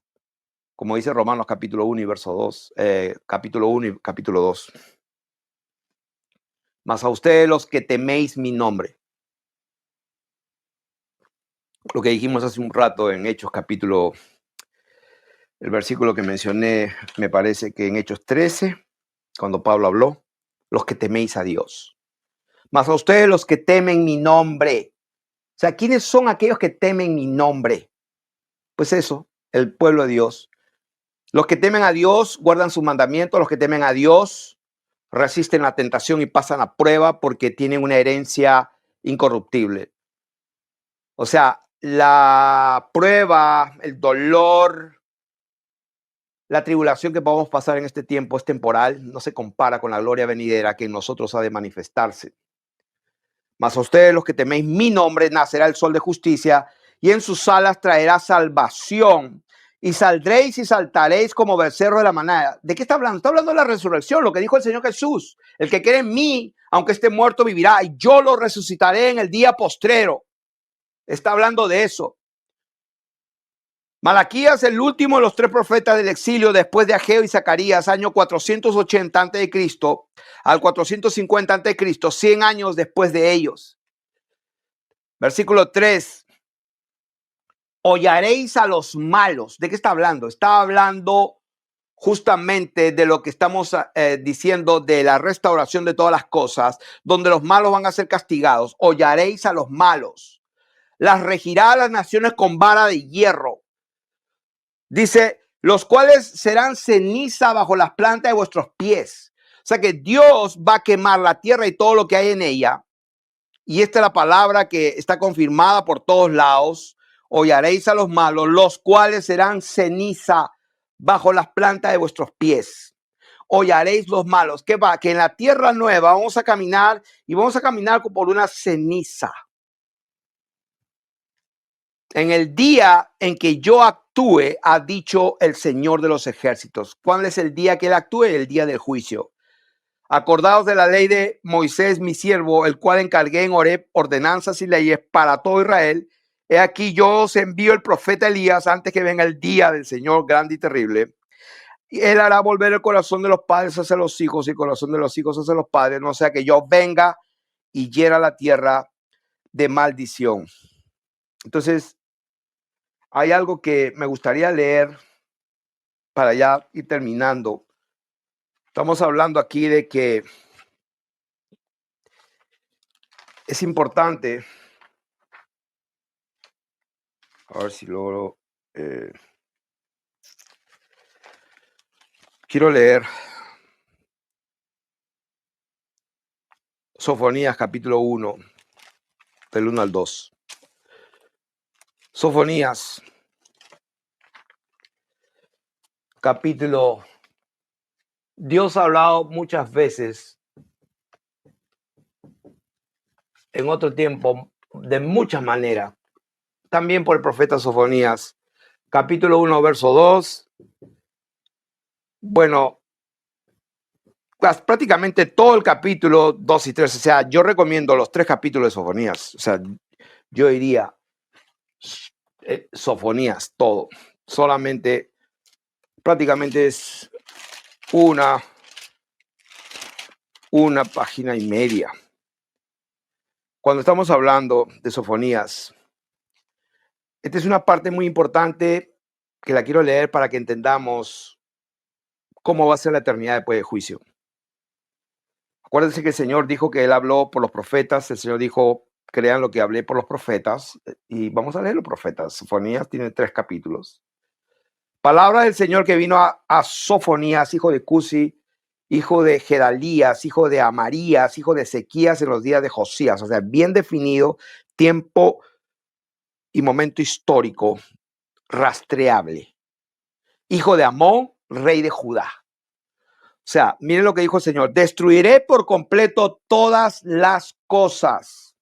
Como dice Romanos capítulo 1 y verso 2, capítulo 1 y capítulo 2. Mas a ustedes los que teméis mi nombre. Lo que dijimos hace un rato en Hechos capítulo, el versículo que mencioné, me parece que en Hechos 13, cuando Pablo habló, los que teméis a Dios. Mas a ustedes los que temen mi nombre. O sea, ¿quiénes son aquellos que temen mi nombre? Pues eso, el pueblo de Dios. Los que temen a Dios guardan sus mandamientos, los que temen a Dios resisten la tentación y pasan la prueba porque tienen una herencia incorruptible. O sea, la prueba, el dolor, la tribulación que podemos pasar en este tiempo es temporal, no se compara con la gloria venidera que en nosotros ha de manifestarse. Mas a ustedes los que teméis mi nombre nacerá el sol de justicia y en sus alas traerá salvación. Y saldréis y saltaréis como becerro de la manada. ¿De qué está hablando? Está hablando de la resurrección, lo que dijo el Señor Jesús. El que cree en mí, aunque esté muerto, vivirá, y yo lo resucitaré en el día postrero. Está hablando de eso. Malaquías, el último de los tres profetas del exilio después de Ageo y Zacarías, año 480 a.C. al 450 a.C., 100 años después de ellos. Versículo 3. Hollaréis a los malos. ¿De qué está hablando? Está hablando justamente de lo que estamos diciendo de la restauración de todas las cosas, donde los malos van a ser castigados. Hollaréis a los malos. Las regirá a las naciones con vara de hierro. Dice, los cuales serán ceniza bajo las plantas de vuestros pies. O sea que Dios va a quemar la tierra y todo lo que hay en ella. Y esta es la palabra que está confirmada por todos lados. Hollaréis a los malos, los cuales serán ceniza bajo las plantas de vuestros pies. Hollaréis los malos. ¿Qué va? Que en la tierra nueva vamos a caminar y vamos a caminar por una ceniza. En el día en que yo actúe, ha dicho el Señor de los ejércitos. ¿Cuál es el día que él actúe? El día del juicio. Acordaos de la ley de Moisés, mi siervo, el cual encargué en Horeb ordenanzas y leyes para todo Israel. He aquí yo os envío el profeta Elías antes que venga el día del Señor grande y terrible. Y él hará volver el corazón de los padres hacia los hijos y el corazón de los hijos hacia los padres, no sea que yo venga y hiera la tierra de maldición. Entonces, hay algo que me gustaría leer para ya ir terminando. Estamos hablando aquí de que es importante. A ver si logro. Quiero leer Sofonías capítulo 1, del 1 al 2. Sofonías capítulo. Dios ha hablado muchas veces en otro tiempo de muchas maneras. También por el profeta Sofonías. Capítulo 1, verso 2. Bueno, prácticamente todo el capítulo 2 y 3. O sea, yo recomiendo los 3 capítulos de Sofonías. O sea, yo diría Sofonías, todo. Solamente, prácticamente es una página y media. Cuando estamos hablando de Sofonías, esta es una parte muy importante que la quiero leer para que entendamos cómo va a ser la eternidad después del juicio. Acuérdense que el Señor dijo que Él habló por los profetas. El Señor dijo, crean lo que hablé por los profetas. Y vamos a leer los profetas. Sofonías tiene 3 capítulos. Palabra del Señor que vino a Sofonías, hijo de Cusi, hijo de Gedalías, hijo de Amarías, hijo de Ezequías en los días de Josías. O sea, bien definido, tiempo y momento histórico, rastreable. Hijo de Amón, rey de Judá. O sea, miren lo que dijo el Señor. Destruiré por completo todas las cosas.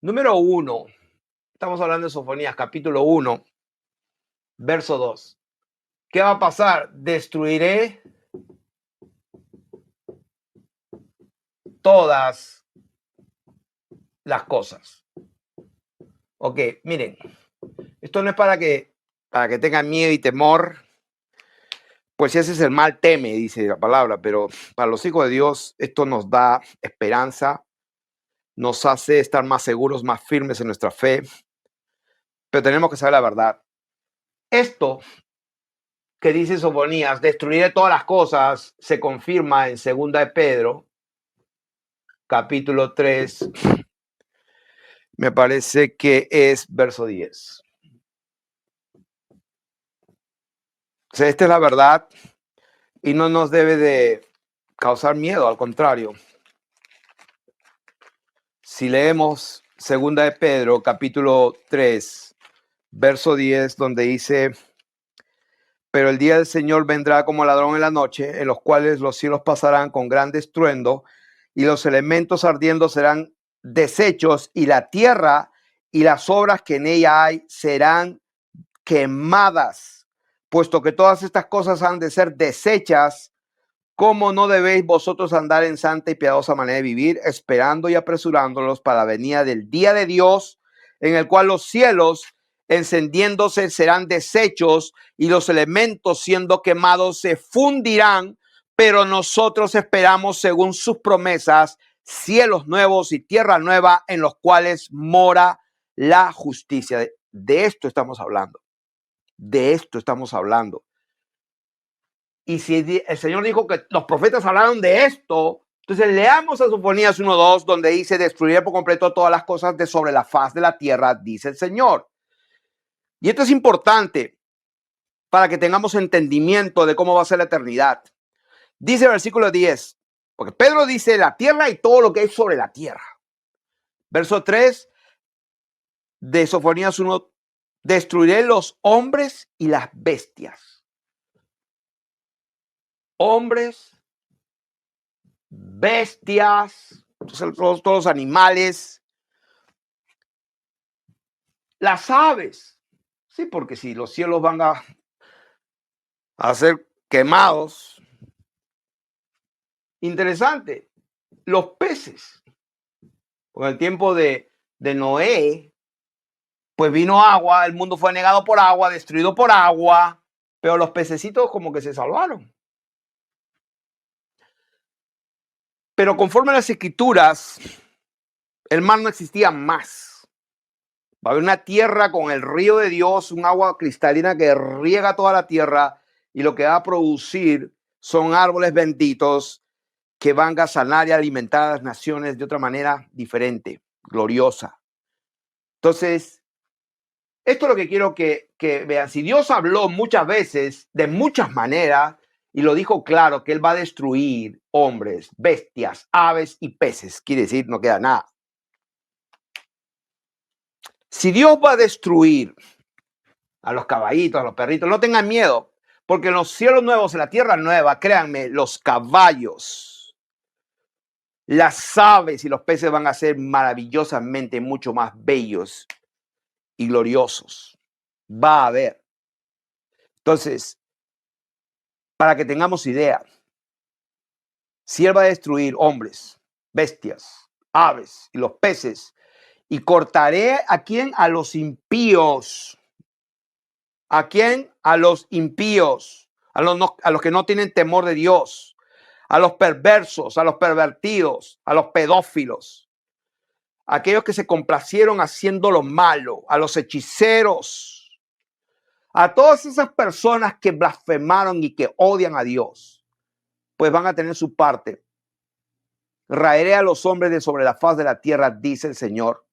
Número 1. Estamos hablando de Sofonías, capítulo 1, verso 2. ¿Qué va a pasar? Destruiré todas las cosas. Ok, miren. Esto no es para que tengan miedo y temor. Pues si ese es el mal, teme, dice la palabra, pero para los hijos de Dios esto nos da esperanza, nos hace estar más seguros, más firmes en nuestra fe, pero tenemos que saber la verdad. Esto que dice Sofonías, destruiré todas las cosas, se confirma en 2 de Pedro, capítulo 3, me parece que es verso 10. O sea, esta es la verdad y no nos debe de causar miedo, al contrario. Si leemos 2 de Pedro, capítulo 3, verso 10, donde dice, pero el día del Señor vendrá como ladrón en la noche, en los cuales los cielos pasarán con gran estruendo y los elementos ardiendo serán deshechos y la tierra y las obras que en ella hay serán quemadas, puesto que todas estas cosas han de ser deshechas. ¿Cómo no debéis vosotros andar en santa y piadosa manera de vivir, esperando y apresurándolos para la venida del día de Dios, en el cual los cielos encendiéndose serán deshechos y los elementos siendo quemados se fundirán? Pero nosotros esperamos, según sus promesas, cielos nuevos y tierra nueva en los cuales mora la justicia. De esto estamos hablando. De esto estamos hablando. Y si el Señor dijo que los profetas hablaron de esto, entonces leamos a Sofonías 1:2, donde dice: destruiré por completo todas las cosas de sobre la faz de la tierra, dice el Señor. Y esto es importante para que tengamos entendimiento de cómo va a ser la eternidad. Dice el versículo 10, porque Pedro dice la tierra y todo lo que hay sobre la tierra. Verso 3 de Sofonías 1, destruiré los hombres y las bestias. Hombres, bestias, todos los animales, las aves. Sí, porque si los cielos van a ser quemados. Interesante, los peces. Con el tiempo de Noé, pues vino agua, el mundo fue anegado por agua, destruido por agua, pero los pececitos como que se salvaron. Pero conforme a las escrituras, el mar no existía más. Va a haber una tierra con el río de Dios, un agua cristalina que riega toda la tierra, y lo que va a producir son árboles benditos que van a sanar y alimentar a las naciones de otra manera diferente, gloriosa. Entonces, esto es lo que quiero que vean. Si Dios habló muchas veces, de muchas maneras, y lo dijo claro, que Él va a destruir hombres, bestias, aves y peces, quiere decir, no queda nada. Si Dios va a destruir a los caballitos, a los perritos, no tengan miedo, porque en los cielos nuevos, en la tierra nueva, créanme, los caballos, las aves y los peces van a ser maravillosamente mucho más bellos y gloriosos. Va a haber. Entonces, para que tengamos idea, si Él va a destruir hombres, bestias, aves y los peces, y cortaré ¿a quién? A los impíos. ¿A quién? A los impíos, a los que no tienen temor de Dios, a los perversos, a los pervertidos, a los pedófilos, a aquellos que se complacieron haciendo lo malo, a los hechiceros, a todas esas personas que blasfemaron y que odian a Dios, pues van a tener su parte. Raeré a los hombres de sobre la faz de la tierra, dice el Señor.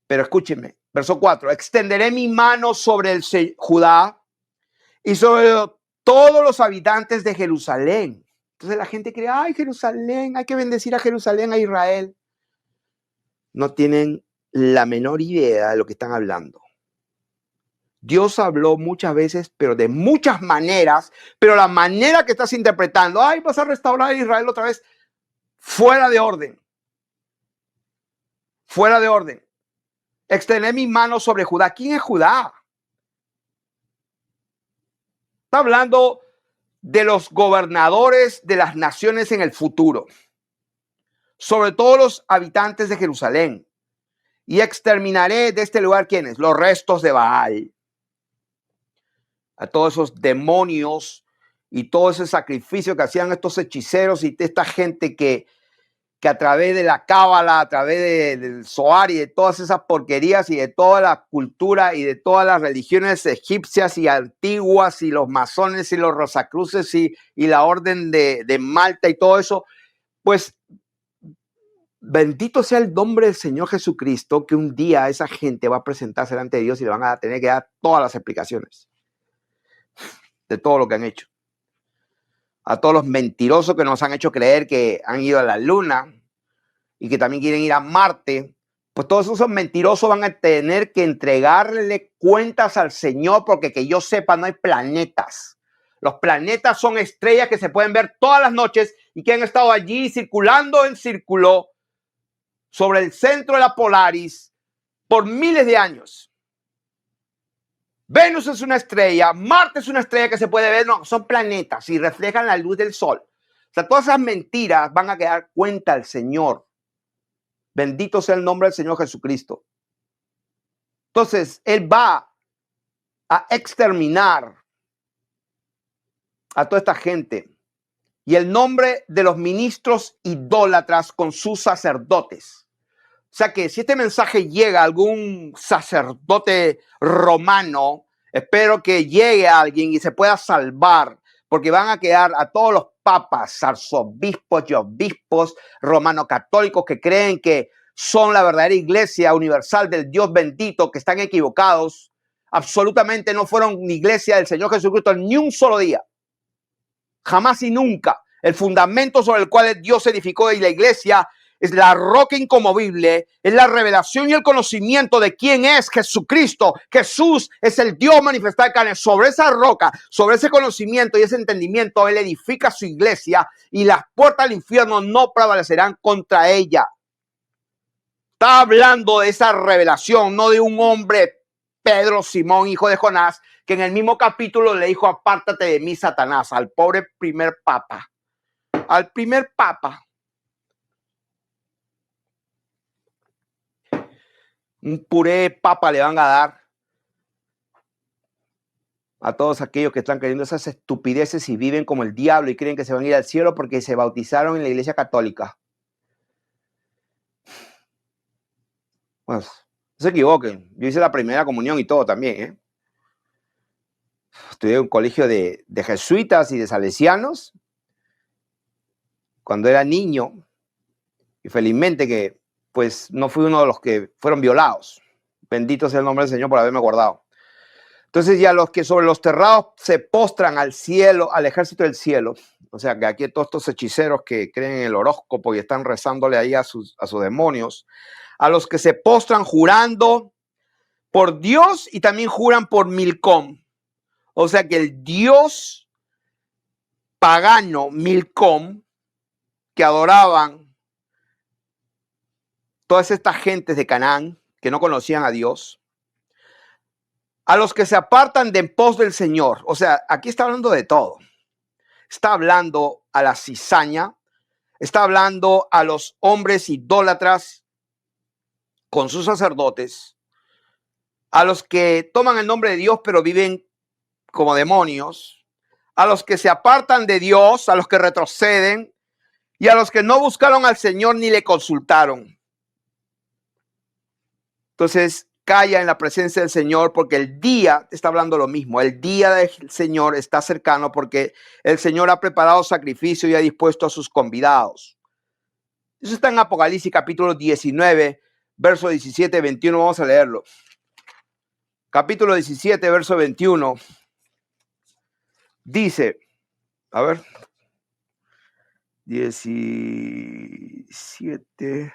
Pero escúchenme, verso 4, extenderé mi mano sobre el Judá y sobre todos los habitantes de Jerusalén. Entonces la gente cree, ay, Jerusalén, hay que bendecir a Jerusalén, a Israel. No tienen la menor idea de lo que están hablando. Dios habló muchas veces, pero de muchas maneras, pero la manera que estás interpretando, ay, vas a restaurar a Israel otra vez, fuera de orden. Fuera de orden. Extendé mi mano sobre Judá. ¿Quién es Judá? Está hablando de los gobernadores de las naciones en el futuro, sobre todos los habitantes de Jerusalén. Y exterminaré de este lugar, ¿quiénes? Los restos de Baal. A todos esos demonios y todo ese sacrificio que hacían estos hechiceros y esta gente que a través de la cábala, a través del Zohar y de todas esas porquerías y de toda la cultura y de todas las religiones egipcias y antiguas y los masones y los rosacruces y la orden de Malta y todo eso, pues bendito sea el nombre del Señor Jesucristo, que un día esa gente va a presentarse delante de Dios y le van a tener que dar todas las explicaciones de todo lo que han hecho. A todos los mentirosos que nos han hecho creer que han ido a la luna y que también quieren ir a Marte, pues todos esos mentirosos van a tener que entregarle cuentas al Señor, porque que yo sepa no hay planetas. Los planetas son estrellas que se pueden ver todas las noches y que han estado allí circulando en círculo sobre el centro de la Polaris por miles de años. Venus es una estrella, Marte es una estrella que se puede ver, no, son planetas y reflejan la luz del sol. O sea, todas esas mentiras van a quedar cuenta al Señor. Bendito sea el nombre del Señor Jesucristo. Entonces, Él va a exterminar a toda esta gente. Y el nombre de los ministros idólatras con sus sacerdotes. O sea que si este mensaje llega a algún sacerdote romano, espero que llegue a alguien y se pueda salvar, porque van a quedar a todos los papas, arzobispos y obispos romano-católicos que creen que son la verdadera iglesia universal del Dios bendito, que están equivocados. Absolutamente no fueron ni iglesia del Señor Jesucristo ni un solo día. Jamás y nunca. El fundamento sobre el cual Dios edificó y la iglesia es la roca inconmovible, es la revelación y el conocimiento de quién es Jesucristo. Jesús es el Dios manifestado en carne. Sobre esa roca, sobre ese conocimiento y ese entendimiento, Él edifica su iglesia y las puertas del infierno no prevalecerán contra ella. Está hablando de esa revelación, no de un hombre, Pedro, Simón, hijo de Jonás, que en el mismo capítulo le dijo: apártate de mí, Satanás, al pobre primer papa. Al primer papa. Un puré papa le van a dar a todos aquellos que están creyendo esas estupideces y viven como el diablo y creen que se van a ir al cielo porque se bautizaron en la iglesia católica. Pues, no se equivoquen. Yo hice la primera comunión y todo también, ¿eh? Estudié en un colegio de jesuitas y de salesianos cuando era niño y felizmente que pues no fui uno de los que fueron violados. Bendito sea el nombre del Señor por haberme guardado. Entonces ya los que sobre los terrados se postran al cielo, al ejército del cielo, o sea que aquí todos estos hechiceros que creen en el horóscopo y están rezándole ahí a sus demonios, a los que se postran jurando por Dios y también juran por Milcom. O sea que el dios pagano Milcom, que adoraban todas estas gentes de Canaán que no conocían a Dios, a los que se apartan de en pos del Señor. O sea, aquí está hablando de todo. Está hablando a la cizaña, está hablando a los hombres idólatras con sus sacerdotes, a los que toman el nombre de Dios pero viven como demonios, a los que se apartan de Dios, a los que retroceden y a los que no buscaron al Señor ni le consultaron. Entonces, calla en la presencia del Señor, porque el día, está hablando lo mismo, el día del Señor está cercano, porque el Señor ha preparado sacrificio y ha dispuesto a sus convidados. Eso está en Apocalipsis capítulo 19, verso 17, 21, vamos a leerlo. Capítulo 17, verso 21, dice, a ver, 17...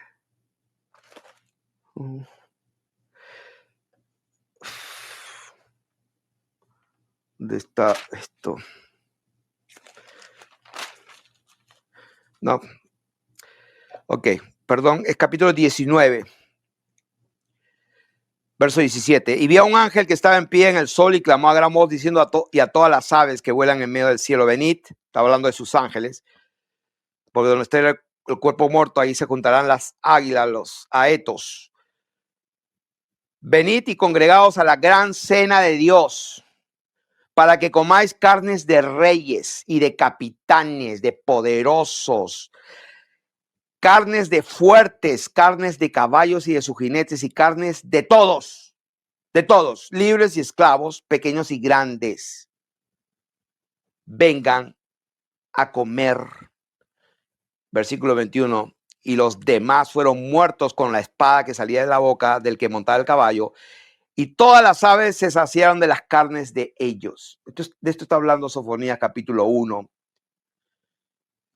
¿Dónde está esto? No. Ok, perdón, es capítulo 19, verso 17. Y vi a un ángel que estaba en pie en el sol y clamó a gran voz diciendo a todas las aves que vuelan en medio del cielo: venid. Está hablando de sus ángeles, porque donde esté el cuerpo muerto, ahí se juntarán las águilas, los aetos. Venid y congregaos a la gran cena de Dios, para que comáis carnes de reyes y de capitanes, de poderosos, carnes de fuertes, carnes de caballos y de sus jinetes, y carnes de todos, libres y esclavos, pequeños y grandes. Vengan a comer. Versículo 21. Y los demás fueron muertos con la espada que salía de la boca del que montaba el caballo, y todas las aves se saciaron de las carnes de ellos. De esto está hablando Sofonías capítulo 1,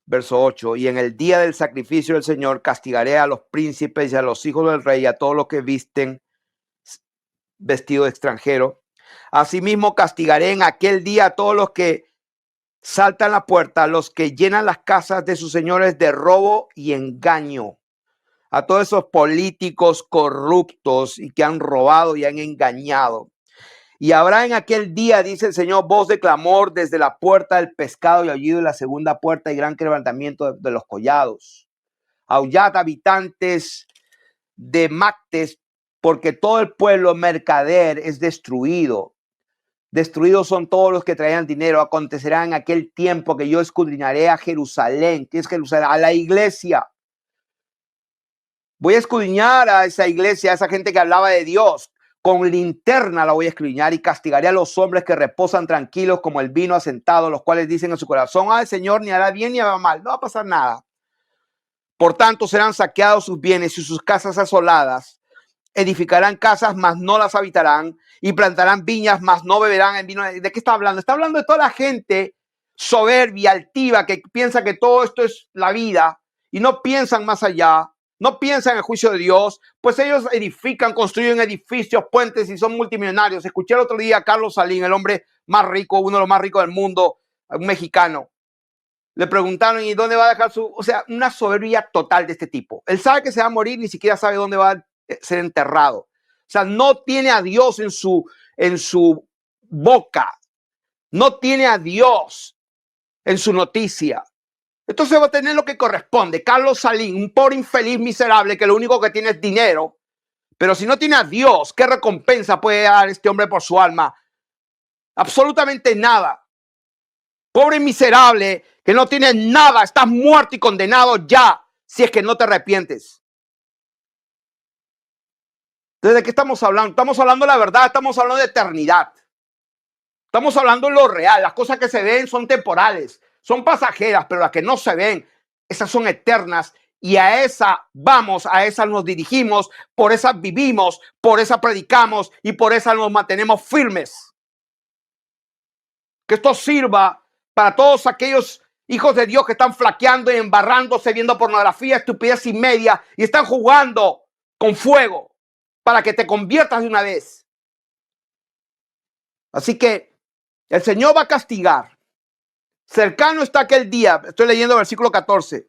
verso 8. Y en el día del sacrificio del Señor castigaré a los príncipes y a los hijos del rey, a todos los que visten vestido de extranjero. Asimismo castigaré en aquel día a todos los que saltan la puerta, a los que llenan las casas de sus señores de robo y engaño, a todos esos políticos corruptos y que han robado y han engañado. Y habrá en aquel día, dice el Señor, voz de clamor desde la puerta del pescado y aullido de la segunda puerta y gran quebrantamiento de los collados. Aullad, habitantes de Mactes, porque todo el pueblo mercader es destruido. Destruidos son todos los que traían dinero. Acontecerá en aquel tiempo que yo escudriñaré a Jerusalén. ¿Qué es Jerusalén? A la iglesia. Voy a escudriñar a esa iglesia, a esa gente que hablaba de Dios. Con linterna la voy a escudriñar y castigaré a los hombres que reposan tranquilos como el vino asentado, los cuales dicen en su corazón, el Señor ni hará bien ni hará mal, no va a pasar nada. Por tanto, serán saqueados sus bienes y sus casas asoladas. Edificarán casas, mas no las habitarán, y plantarán viñas, mas no beberán el vino. ¿De qué está hablando? Está hablando de toda la gente soberbia, altiva, que piensa que todo esto es la vida y no piensan más allá. No piensan en el juicio de Dios, pues ellos edifican, construyen edificios, puentes y son multimillonarios. Escuché el otro día a Carlos Salim, el hombre más rico, uno de los más ricos del mundo, un mexicano. Le preguntaron, ¿y dónde va a dejar su...? O sea, una soberbia total de este tipo. Él sabe que se va a morir, ni siquiera sabe dónde va a ser enterrado. O sea, no tiene a Dios en su boca. No tiene a Dios en su noticia. Entonces va a tener lo que corresponde. Carlos Salim, un pobre infeliz miserable que lo único que tiene es dinero. Pero si no tiene a Dios, ¿qué recompensa puede dar este hombre por su alma? Absolutamente nada. Pobre miserable que no tiene nada. Estás muerto y condenado ya si es que no te arrepientes. ¿Desde qué estamos hablando? Estamos hablando de la verdad, estamos hablando de eternidad. Estamos hablando de lo real. Las cosas que se ven son temporales. Son pasajeras, pero las que no se ven, esas son eternas y a esa vamos, a esa nos dirigimos, por esa vivimos, por esa predicamos y por esa nos mantenemos firmes. Que esto sirva para todos aquellos hijos de Dios que están flaqueando y embarrándose, viendo pornografía, estupidez y media y están jugando con fuego para que te conviertas de una vez. Así que el Señor va a castigar. Cercano está aquel día, estoy leyendo el versículo 14,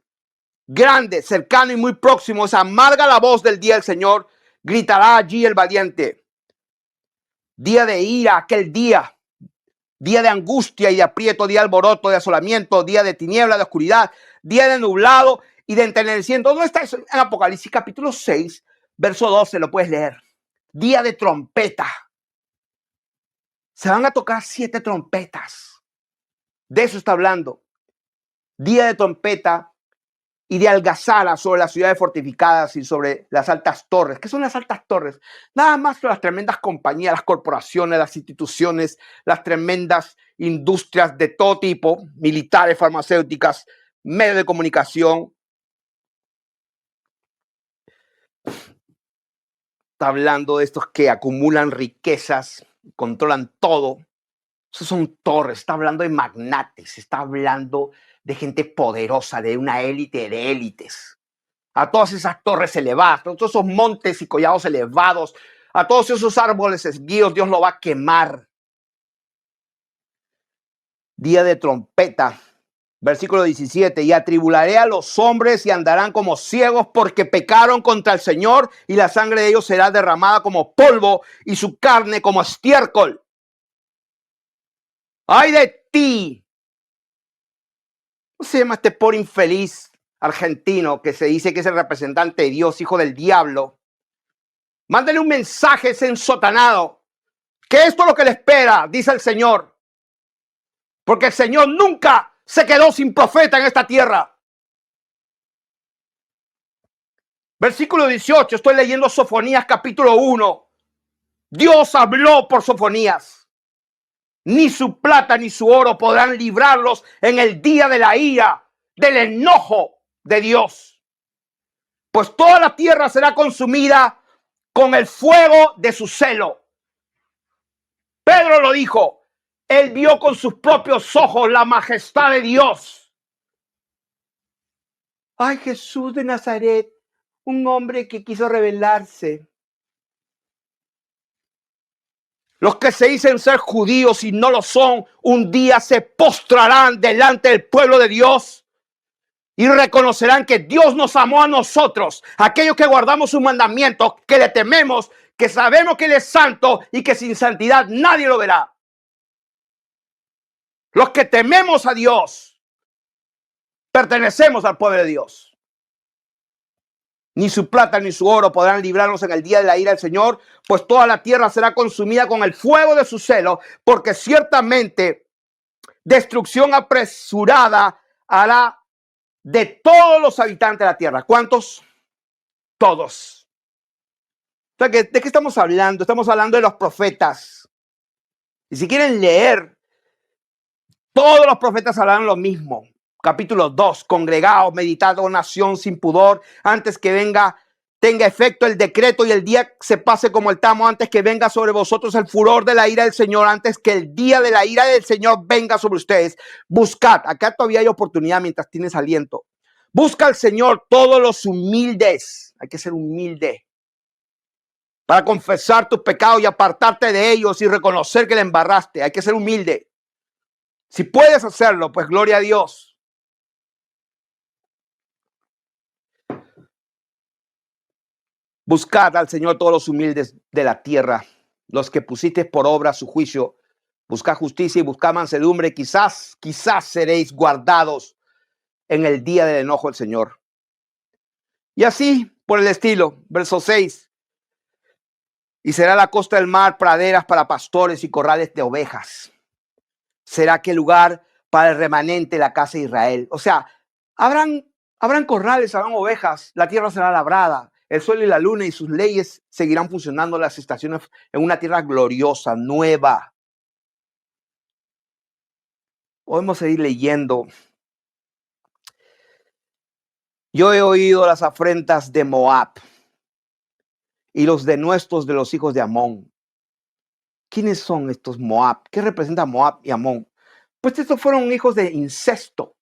grande, cercano y muy próximo, es amarga la voz del día del Señor, gritará allí el valiente. Día de ira, aquel día de angustia y de aprieto, día de alboroto, de asolamiento, día de tiniebla, de oscuridad, día de nublado y de entenecimiento. ¿Dónde está eso? En Apocalipsis capítulo 6, verso 12, lo puedes leer. Día de trompeta. Se van a tocar 7 trompetas. De eso está hablando. Día de trompeta y de algazara sobre las ciudades fortificadas y sobre las altas torres. ¿Qué son las altas torres? Nada más que las tremendas compañías, las corporaciones, las instituciones, las tremendas industrias de todo tipo, militares, farmacéuticas, medios de comunicación. Está hablando de estos que acumulan riquezas, controlan todo. Esos son torres, está hablando de magnates, está hablando de gente poderosa, de una élite de élites. A todas esas torres elevadas, a todos esos montes y collados elevados, a todos esos árboles esguíos, Dios lo va a quemar. Día de trompeta, versículo 17, y atribularé a los hombres y andarán como ciegos porque pecaron contra el Señor y la sangre de ellos será derramada como polvo y su carne como estiércol. ¡Ay de ti! ¿Cómo se llama este pobre infeliz argentino que se dice que es el representante de Dios, hijo del diablo? Mándale un mensaje a ese ensotanado, que esto es lo que le espera, dice el Señor. Porque el Señor nunca se quedó sin profeta en esta tierra. Versículo 18, estoy leyendo Sofonías capítulo 1. Dios habló por Sofonías. Ni su plata ni su oro podrán librarlos en el día de la ira, del enojo de Dios. Pues toda la tierra será consumida con el fuego de su celo. Pedro lo dijo. Él vio con sus propios ojos la majestad de Dios. Ay, Jesús de Nazaret, un hombre que quiso rebelarse. Los que se dicen ser judíos y no lo son, un día se postrarán delante del pueblo de Dios Y reconocerán que Dios nos amó a nosotros, aquellos que guardamos sus mandamientos, que le tememos, que sabemos que Él es santo y que sin santidad nadie lo verá. Los que tememos a Dios, pertenecemos al pueblo de Dios. Ni su plata ni su oro podrán librarnos en el día de la ira del Señor, pues toda la tierra será consumida con el fuego de su celo, porque ciertamente destrucción apresurada hará de todos los habitantes de la tierra. ¿Cuántos? Todos. O sea, ¿de qué estamos hablando? Estamos hablando de los profetas. Y si quieren leer, todos los profetas hablaron lo mismo. Capítulo 2, congregaos, meditad, oh nación sin pudor, antes que tenga efecto el decreto y el día se pase como el tamo, antes que venga sobre vosotros el furor de la ira del Señor, antes que el día de la ira del Señor venga sobre ustedes. Buscad, acá todavía hay oportunidad mientras tienes aliento. Busca al Señor todos los humildes. Hay que ser humilde para confesar tus pecados y apartarte de ellos y reconocer que le embarraste. Hay que ser humilde. Si puedes hacerlo, pues gloria a Dios. Buscad al Señor todos los humildes de la tierra, los que pusiste por obra su juicio. Buscad justicia y buscad mansedumbre. Quizás seréis guardados en el día del enojo del Señor. Y así por el estilo. Verso 6. Y será la costa del mar praderas para pastores y corrales de ovejas. Será aquel lugar para el remanente, la casa de Israel. O sea, habrán corrales, habrán ovejas, la tierra será labrada. El sol y la luna y sus leyes seguirán funcionando, las estaciones en una tierra gloriosa, nueva. Podemos seguir leyendo. Yo he oído las afrentas de Moab y los denuestos de los hijos de Amón. ¿Quiénes son estos Moab? ¿Qué representa Moab y Amón? Pues estos fueron hijos de incesto.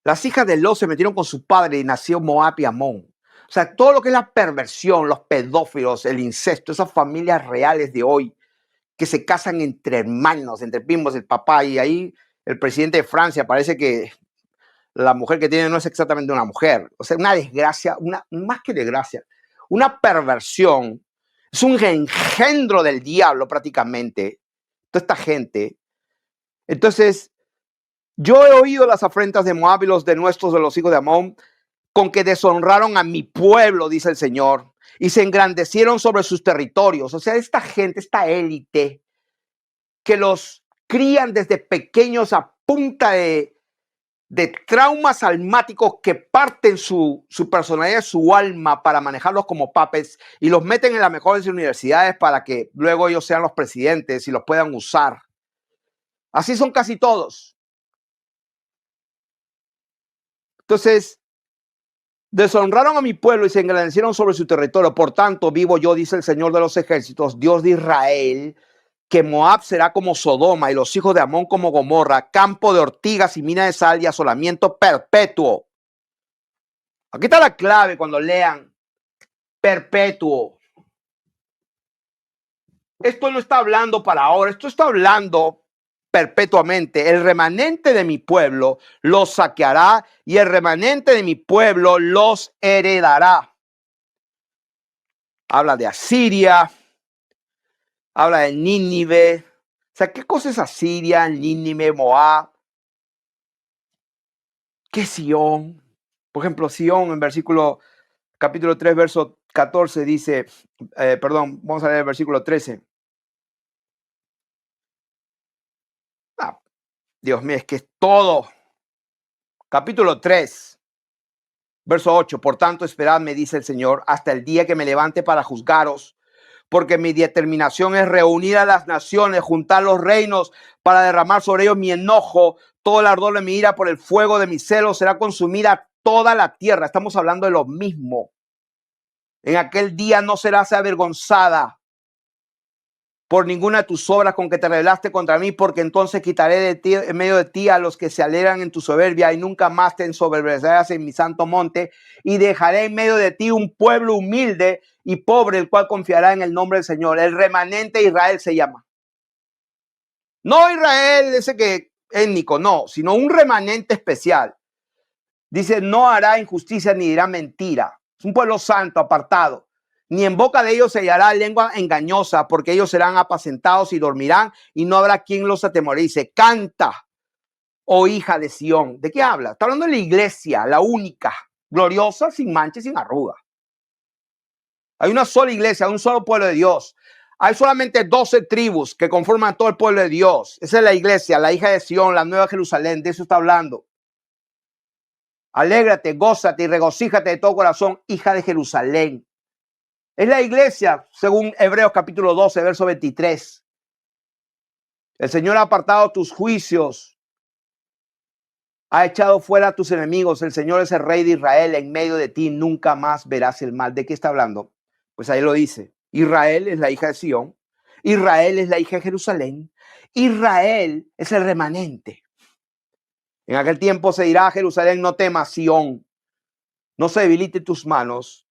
Las hijas de Lot se metieron con su padre y nació Moab y Amón. O sea, todo lo que es la perversión, los pedófilos, el incesto, esas familias reales de hoy que se casan entre hermanos, entre primos, el papá, y ahí el presidente de Francia parece que la mujer que tiene no es exactamente una mujer. O sea, una desgracia, más que desgracia, una perversión. Es un engendro del diablo prácticamente, toda esta gente. Entonces, yo he oído las afrentas de Moab y los denuestos de los hijos de Amón, con que deshonraron a mi pueblo, dice el Señor, y se engrandecieron sobre sus territorios. O sea, esta gente, esta élite, que los crían desde pequeños a punta de traumas almáticos que parten su personalidad, su alma, para manejarlos como papes y los meten en las mejores universidades para que luego ellos sean los presidentes y los puedan usar. Así son casi todos. Entonces, deshonraron a mi pueblo y se engrandecieron sobre su territorio. Por tanto, vivo yo, dice el Señor de los ejércitos, Dios de Israel, que Moab será como Sodoma y los hijos de Amón como Gomorra, campo de ortigas y mina de sal y asolamiento perpetuo. Aquí está la clave cuando lean perpetuo. Esto no está hablando para ahora, esto está hablando perpetuamente. El remanente de mi pueblo los saqueará y el remanente de mi pueblo los heredará. Habla de Asiria, habla de Nínive. O sea, ¿qué cosa es Asiria, Nínive, Moab? ¿Qué es Sión? Por ejemplo, Sión en capítulo 3, verso 14 dice, vamos a leer el versículo 13. Dios mío, es que es todo. Capítulo 3, verso 8. Por tanto, esperadme, dice el Señor, hasta el día que me levante para juzgaros, porque mi determinación es reunir a las naciones, juntar los reinos para derramar sobre ellos mi enojo. Todo el ardor de mi ira por el fuego de mi celo será consumida toda la tierra. Estamos hablando de lo mismo. En aquel día no serás avergonzada por ninguna de tus obras con que te rebelaste contra mí, porque entonces quitaré de ti, en medio de ti, a los que se alegran en tu soberbia, y nunca más te ensoberbecerás en mi santo monte, y dejaré en medio de ti un pueblo humilde y pobre, el cual confiará en el nombre del Señor. El remanente Israel se llama. No Israel ese que étnico, no, sino un remanente especial. Dice, no hará injusticia ni dirá mentira. Es un pueblo santo, apartado. Ni en boca de ellos se hallará lengua engañosa, porque ellos serán apacentados y dormirán, y no habrá quien los atemorice. Canta, oh hija de Sión. ¿De qué habla? Está hablando de la iglesia, la única, gloriosa, sin mancha y sin arruga. Hay una sola iglesia, un solo pueblo de Dios. Hay solamente 12 tribus que conforman todo el pueblo de Dios. Esa es la iglesia, la hija de Sión, la nueva Jerusalén. De eso está hablando. Alégrate, gózate y regocíjate de todo corazón, hija de Jerusalén. Es la iglesia, según Hebreos capítulo 12, verso 23. El Señor ha apartado tus juicios, ha echado fuera a tus enemigos. El Señor es el Rey de Israel. En medio de ti nunca más verás el mal. ¿De qué está hablando? Pues ahí lo dice. Israel es la hija de Sión. Israel es la hija de Jerusalén. Israel es el remanente. En aquel tiempo se dirá a Jerusalén, no temas, Sión, no se debilite tus manos.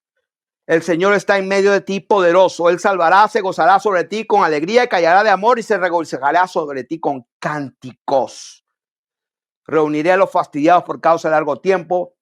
El Señor está en medio de ti poderoso. Él salvará, se gozará sobre ti con alegría y callará de amor y se regocijará sobre ti con cánticos. Reuniré a los fastidiados por causa de largo tiempo.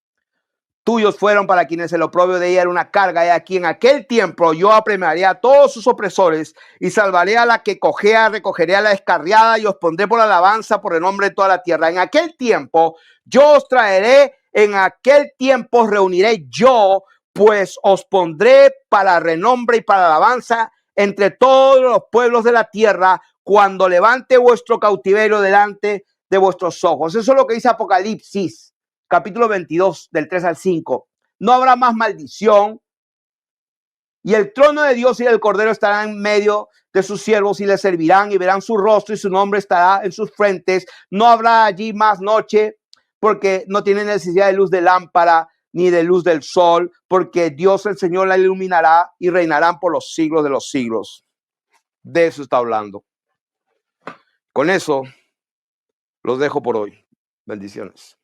Tuyos fueron para quienes el oprobio de ella era una carga. Y aquí en aquel tiempo yo apremiaré a todos sus opresores y salvaré a la que cojea, recogeré a la descarriada y os pondré por alabanza por el nombre de toda la tierra. En aquel tiempo yo os traeré, en aquel tiempo os reuniré yo, pues os pondré para renombre y para alabanza entre todos los pueblos de la tierra cuando levante vuestro cautiverio delante de vuestros ojos. Eso es lo que dice Apocalipsis capítulo 22, del 3 al 5. No habrá más maldición. Y el trono de Dios y del Cordero estará en medio de sus siervos y le servirán y verán su rostro y su nombre estará en sus frentes. No habrá allí más noche porque no tienen necesidad de luz de lámpara ni de luz del sol, porque Dios el Señor la iluminará y reinarán por los siglos de los siglos. De eso está hablando. Con eso los dejo por hoy. Bendiciones.